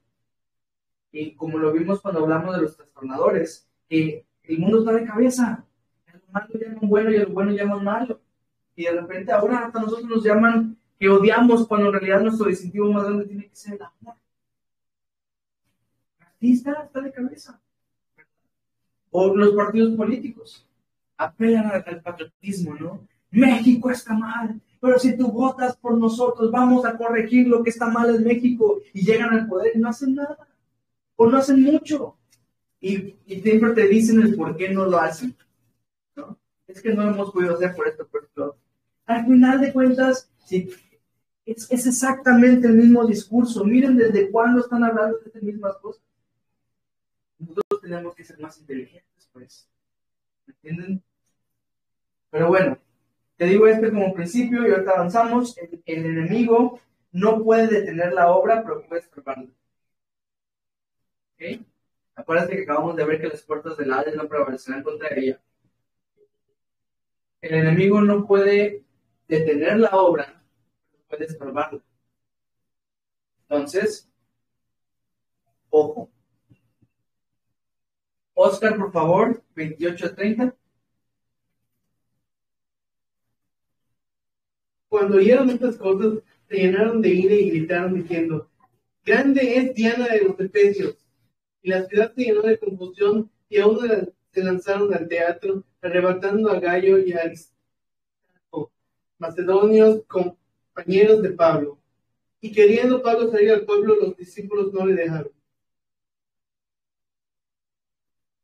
Y como lo vimos cuando hablamos de los trastornadores, que el mundo está de cabeza. El malo llaman bueno y el bueno llaman malo. Y de repente ahora hasta nosotros nos llaman que odiamos, cuando en realidad nuestro distintivo más grande tiene que ser el amor. Así está de cabeza. O los partidos políticos apelan al patriotismo, ¿no? México está mal, pero si tú votas por nosotros, vamos a corregir lo que está mal en México. Y llegan al poder y no hacen nada, o no hacen mucho. Y siempre te dicen el por qué no lo hacen, ¿no? Es que no hemos podido hacer por esto, por esto. Al final de cuentas, sí, es exactamente el mismo discurso. Miren desde cuándo están hablando de estas mismas cosas. Nosotros tenemos que ser más inteligentes, pues. ¿Me entienden? Pero bueno, te digo esto como principio y ahorita avanzamos. El enemigo no puede detener la obra, pero puede estorbarla. ¿Ok? Acuérdate que acabamos de ver que las puertas del Hades no prevalecerán contra ella. El enemigo no puede detener la obra, pero puede estorbarla. Entonces, ojo. Oscar, por favor, 28-30. Cuando oyeron estas cosas, se llenaron de ira y gritaron diciendo: grande es Diana de los Efesios. Y la ciudad se llenó de confusión, y aún se lanzaron al teatro, arrebatando a Gallo y a Aristarco, macedonios, compañeros de Pablo. Y queriendo Pablo salir al pueblo, los discípulos no le dejaron.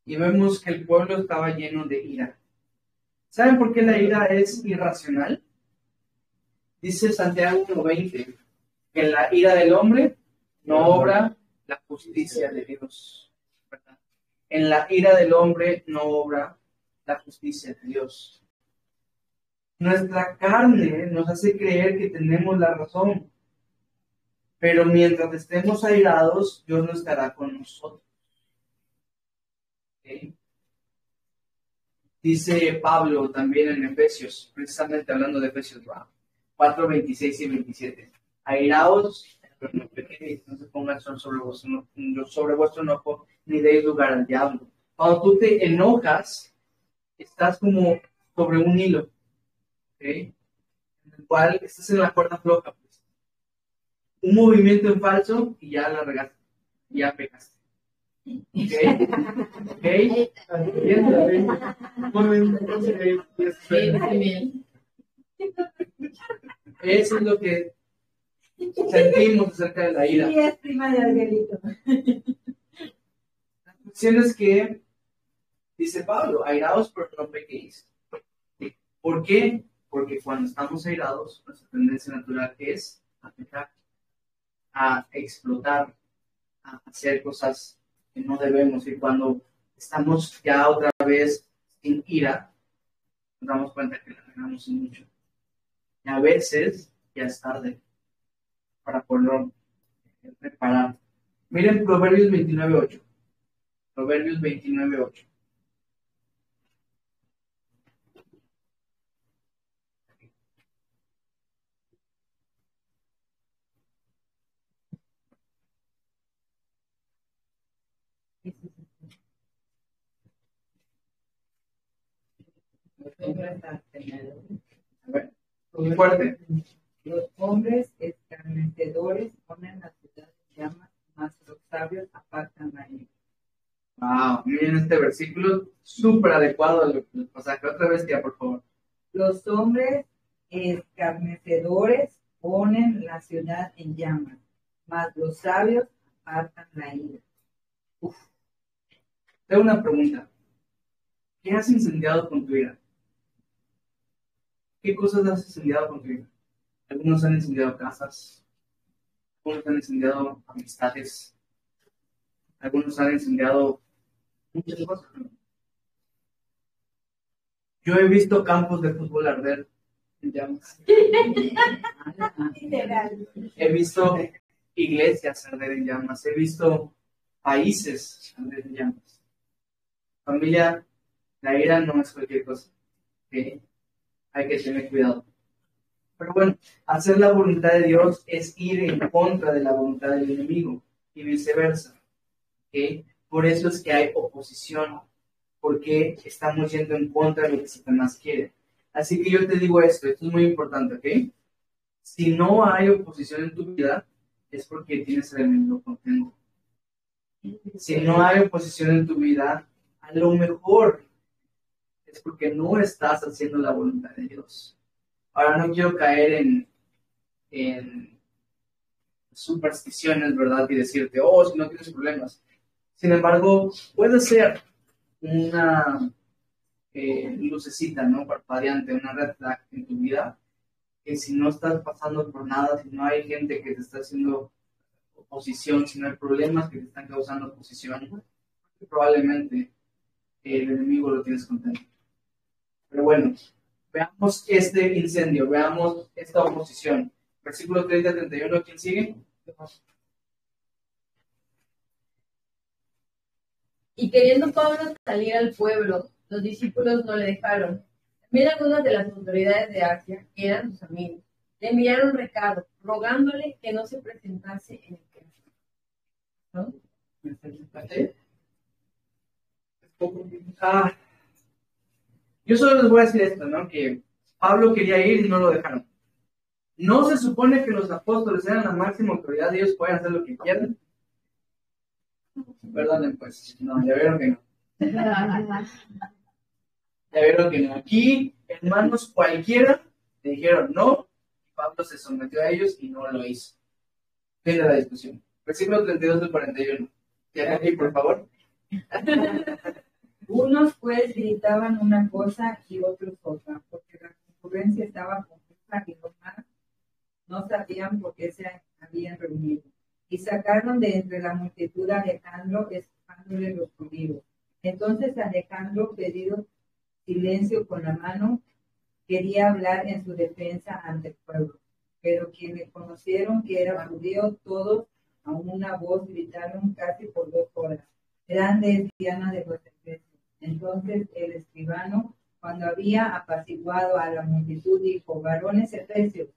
Y vemos que el pueblo estaba lleno de ira. ¿Saben por qué la ira es irracional? Dice Santiago 1:20, que en la ira del hombre no obra la justicia de Dios, ¿verdad? En la ira del hombre no obra la justicia de Dios. Nuestra carne nos hace creer que tenemos la razón, pero mientras estemos airados, Dios no estará con nosotros. ¿Okay? Dice Pablo también en Efesios, precisamente hablando de Efesios 4:26 y 27. Airaos, pero no pequéis, no se pongan sobre vuestro enojo, ni deis lugar al diablo. Cuando tú te enojas, estás como sobre un hilo, ¿okay? En el cual estás en la cuerda floja, pues. Un movimiento en falso y ya la regaste, ya pegaste. ¿Ok? Eso es lo que sentimos acerca de la ira. Sí, es prima de Alguerito. La cuestión es que, dice Pablo, airaos pero no pequéis. ¿Por qué? Porque cuando estamos airados, nuestra tendencia natural es a pecar, a explotar, a hacer cosas que no debemos. Y cuando estamos ya otra vez sin ira, nos damos cuenta que la regamos mucho. Y a veces ya es tarde para poderlo reparar. Miren Proverbios 29:8. Proverbios 29:8. Los hombres antenedores. Muy fuerte. Los hombres escarnecedores ponen la ciudad en llamas, mas los sabios apartan la ira. Wow, miren este versículo, súper adecuado al pasaje. Otra vez, tía, por favor. Los hombres escarnecedores ponen la ciudad en llamas, mas los sabios apartan la ira. Tengo una pregunta. ¿Qué has incendiado con tu ira? ¿Qué cosas has incendiado con tu ira? Algunos han incendiado casas, algunos han incendiado amistades, algunos han incendiado muchas cosas. Yo he visto campos de fútbol arder en llamas. Literal. He visto iglesias arder en llamas. He visto países arder en llamas. Familia, la ira no es cualquier cosa. ¿Okay? Hay que tener cuidado. Pero bueno, hacer la voluntad de Dios es ir en contra de la voluntad del enemigo y viceversa. ¿Okay? Por eso es que hay oposición, porque estamos yendo en contra de lo que Satanás quiere. Así que yo te digo esto es muy importante, ¿ok? Si no hay oposición en tu vida, es porque tienes el enemigo contigo. Si no hay oposición en tu vida, a lo mejor es porque no estás haciendo la voluntad de Dios. Ahora no quiero caer en supersticiones, ¿verdad? Y decirte, oh, si no tienes problemas. Sin embargo, puede ser una lucecita, ¿no? Parpadeante, una red flag en tu vida, que si no estás pasando por nada, si no hay gente que te está haciendo oposición, si no hay problemas que te están causando oposición, probablemente el enemigo lo tienes contento. Pero bueno, veamos este incendio, veamos esta oposición. Versículo 30-31, ¿quién sigue? Y queriendo Pablo salir al pueblo, los discípulos no le dejaron. También algunas de las autoridades de Asia, que eran sus amigos, le enviaron recado, rogándole que no se presentase en el templo. ¿No? Yo solo les voy a decir esto, ¿no? Que Pablo quería ir y no lo dejaron. ¿No se supone que los apóstoles eran la máxima autoridad y ellos pueden hacer lo que quieran? Perdonen, pues. No, ya vieron que no. Ya vieron que no. Aquí, hermanos, cualquiera le dijeron no. Pablo se sometió a ellos y no lo hizo. Fin de la discusión. Versículo 32-41. ¿Ya aquí, por favor? Unos pues gritaban una cosa y otros otra, porque la concurrencia estaba confusa y los más no sabían por qué se habían reunido. Y sacaron de entre la multitud a Alejandro, escupándole los judíos. Entonces Alejandro, pedido silencio con la mano, quería hablar en su defensa ante el pueblo. Pero quienes conocieron que era judío, todos a una voz gritaron casi por 2 horas. Grande es Diana de los Efesios. Entonces el escribano, cuando había apaciguado a la multitud, dijo: varones efesios,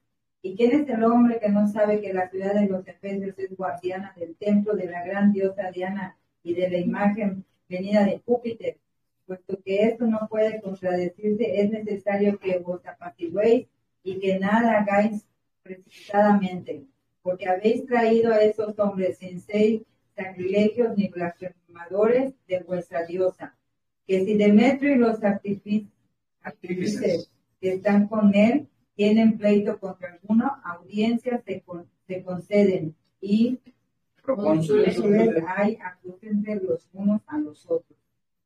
¿y quién es el hombre que no sabe que la ciudad de los Efesios es guardiana del templo de la gran diosa Diana y de la imagen venida de Júpiter? Puesto que esto no puede contradecirse, es necesario que vos apaciguéis y que nada hagáis precipitadamente, porque habéis traído a esos hombres sin ser sacrilegios ni blasfemadores de vuestra diosa, que si Demetrio y los artífices que están con él tienen pleito contra alguno, audiencias se conceden y cónsules hay, acúsense los unos a los otros.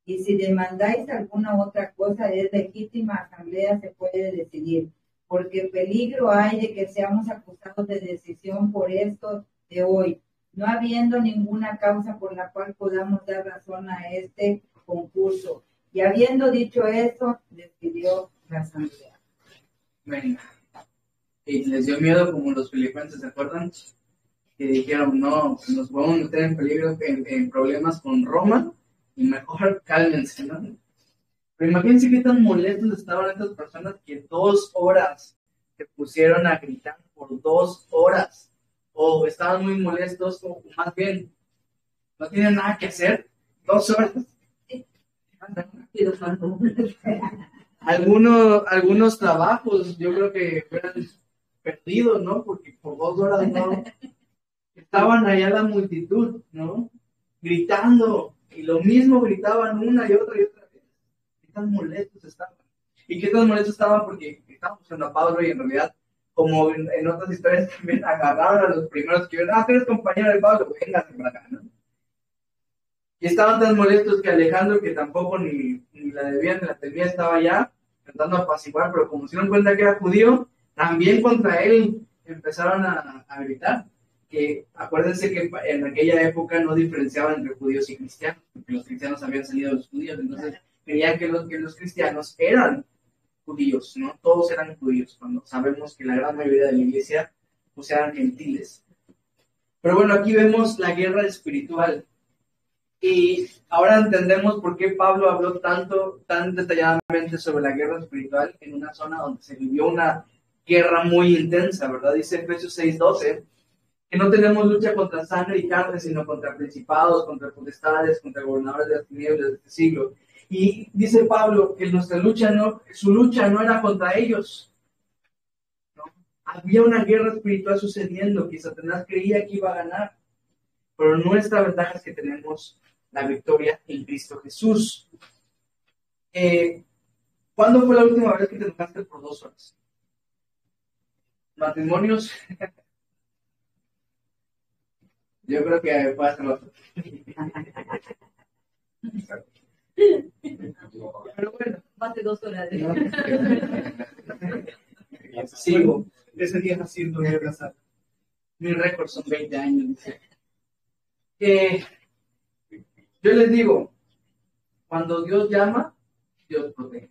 Y si demandáis alguna otra cosa, es legítima asamblea, se puede decidir, porque peligro hay de que seamos acusados de decisión por esto de hoy, no habiendo ninguna causa por la cual podamos dar razón a este concurso. Y habiendo dicho eso, despidió la asamblea. Venga. Y les dio miedo como los filipenses, ¿se acuerdan? Que dijeron, no, nos vamos a meter en peligro, en problemas con Roma, y mejor cálmense, ¿no? Pero imagínense qué tan molestos estaban estas personas que 2 horas se pusieron a gritar por 2 horas. O estaban muy molestos, o más bien, no tienen nada que hacer 2 horas. Quiero más nombres. Algunos trabajos yo creo que fueran perdidos, ¿no? Porque por 2 horas no estaban allá la multitud, ¿no? Gritando, y lo mismo gritaban una y otra vez. ¿Qué tan molestos estaban? ¿Y qué tan molestos estaban? Porque estaban buscando a Pablo y en realidad, como en otras historias también, agarraron a los primeros que vieron, tú eres compañero de Pablo, véngase para acá, ¿no? Y estaban tan molestos que Alejandro, que tampoco ni la debían ni la temía, estaba allá tratando de apaciguar, pero como se dieron cuenta que era judío, también contra él empezaron a gritar. Que acuérdense que en aquella época no diferenciaban entre judíos y cristianos, porque los cristianos habían salido de los judíos, entonces creían que los cristianos eran judíos, ¿no? Todos eran judíos, cuando sabemos que la gran mayoría de la iglesia pues eran gentiles. Pero bueno, aquí vemos la guerra espiritual. Y ahora entendemos por qué Pablo habló tan detalladamente sobre la guerra espiritual en una zona donde se vivió una guerra muy intensa, ¿verdad? Dice Efesios 6:12, que no tenemos lucha contra sangre y carne, sino contra principados, contra potestades, contra gobernadores de las tinieblas de este siglo. Y dice Pablo que su lucha no era contra ellos, ¿no? Había una guerra espiritual sucediendo que Satanás creía que iba a ganar, pero nuestra ventaja es que tenemos la victoria en Cristo Jesús. ¿Cuándo fue la última vez que te enojaste por 2 horas? ¿Matrimonios? Yo creo que puede hacerlo. Pero bueno. Más de 2 horas. Sigo. Ese día nací en mi casa. Mi récord son 20 años. Yo les digo, cuando Dios llama, Dios protege.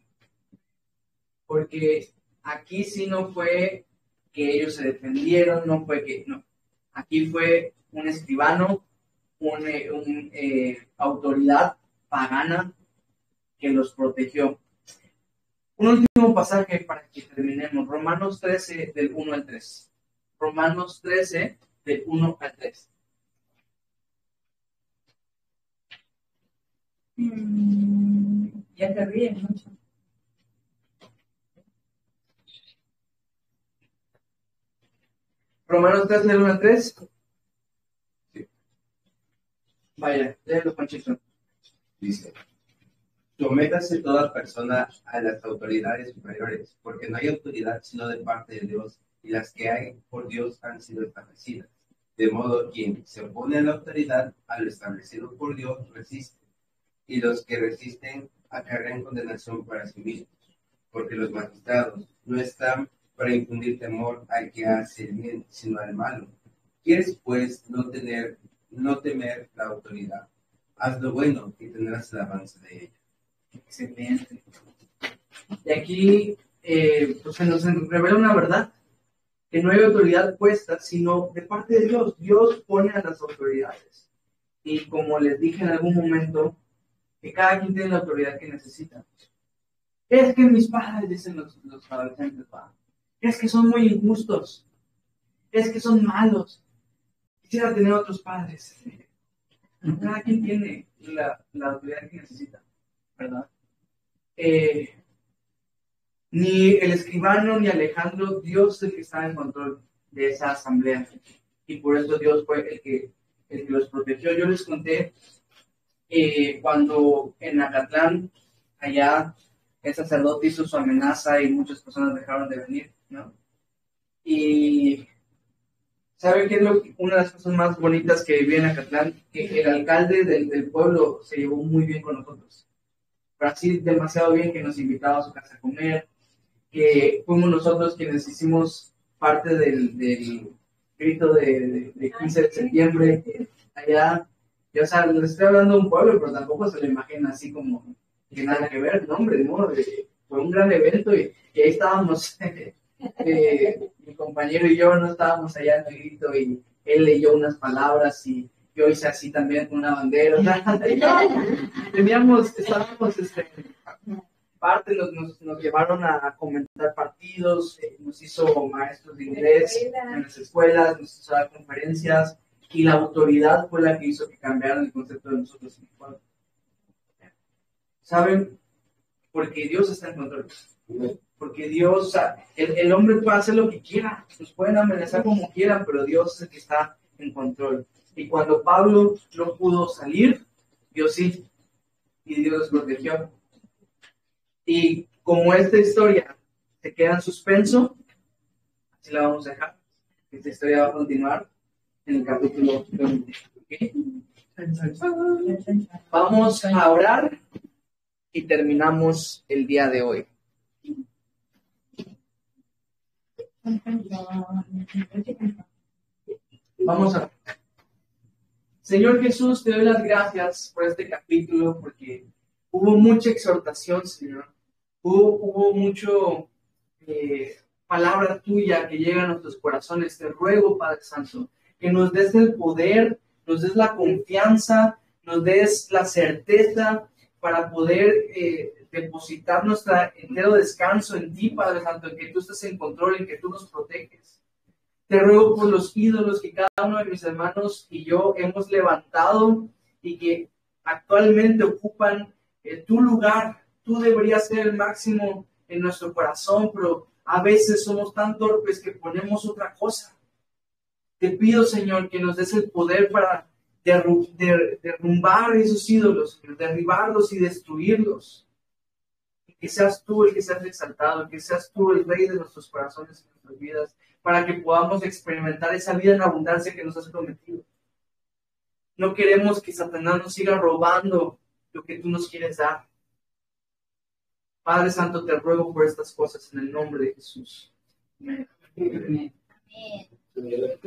Porque aquí sí no fue que ellos se defendieron, no. Aquí fue un escribano, una autoridad pagana que los protegió. Un último pasaje para que terminemos. Romanos 13, del 1 al 3. Romanos 13, del 1 al 3. Ya se ríen mucho. Romanos 13, del 1 al 3. Sí. Vaya, léelo, Panchito. Dice: sométase toda persona a las autoridades superiores, porque no hay autoridad sino de parte de Dios, y las que hay por Dios han sido establecidas. De modo quien se opone a la autoridad, a lo establecido por Dios, resiste, y los que resisten acarrean condenación para sí mismos, porque los magistrados no están para infundir temor al que hace el bien, sino al malo. ¿Quieres, pues, no temer la autoridad? Haz lo bueno y tendrás el avance de ella. Excelente. Y aquí pues se nos revela una verdad, que no hay autoridad puesta, sino de parte de Dios. Dios pone a las autoridades. Y como les dije en algún momento, que cada quien tiene la autoridad que necesita. Es que mis padres, dicen los adolescentes, es que son muy injustos, es que son malos. Quisiera tener otros padres. Cada quien tiene la autoridad que necesita, ¿verdad? Ni el escribano ni Alejandro, Dios es el que estaba en control de esa asamblea. Y por eso Dios fue el que los protegió. Yo les conté cuando en Acatlán, allá, el sacerdote hizo su amenaza y muchas personas dejaron de venir, ¿no? Y ¿saben qué es una de las cosas más bonitas que viví en Acatlán? Que el alcalde del pueblo se llevó muy bien con nosotros. Pero así demasiado bien, que nos invitaba a su casa a comer, que fuimos nosotros quienes hicimos parte del grito de 15 de septiembre allá. Y, o sea, les estoy hablando de un pueblo, pero tampoco se lo imagina así como que nada que ver, no, hombre, ¿no? Fue un gran evento y ahí estábamos, mi compañero y yo no estábamos allá en el grito y él leyó unas palabras y yo hice así también con una bandera. O sea, estábamos parte, nos llevaron a comentar partidos, nos hizo maestros de inglés en las escuelas, nos hizo dar conferencias y la autoridad fue la que hizo que cambiaran el concepto de nosotros en el pueblo. ¿Saben? Porque Dios está en control. Porque Dios, o sea, el hombre puede hacer lo que quiera, nos pueden amenazar como quieran, pero Dios es el que está en control. Y cuando Pablo no pudo salir, Dios sí, y Dios los protegió. Y como esta historia se queda en suspenso, así la vamos a dejar. Esta historia va a continuar en el capítulo 20. ¿Okay? Vamos a orar y terminamos el día de hoy. Vamos a ver. Señor Jesús, te doy las gracias por este capítulo, porque hubo mucha exhortación, Señor. Hubo mucho palabra tuya que llega a nuestros corazones. Te ruego, Padre Santo, que nos des el poder, nos des la confianza, nos des la certeza para poder depositar nuestro entero descanso en ti, Padre Santo, en que tú estás en control, en que tú nos proteges. Te ruego por los ídolos que cada uno de mis hermanos y yo hemos levantado y que actualmente ocupan tu lugar. Tú deberías ser el máximo en nuestro corazón, pero a veces somos tan torpes que ponemos otra cosa. Te pido, Señor, que nos des el poder para derrumbar esos ídolos, Señor, derribarlos y destruirlos. Y que seas tú el que seas exaltado, que seas tú el rey de nuestros corazones y nuestras vidas, para que podamos experimentar esa vida en abundancia que nos has prometido. No queremos que Satanás nos siga robando lo que tú nos quieres dar. Padre Santo, te ruego por estas cosas en el nombre de Jesús. Amén. Amén. Amén.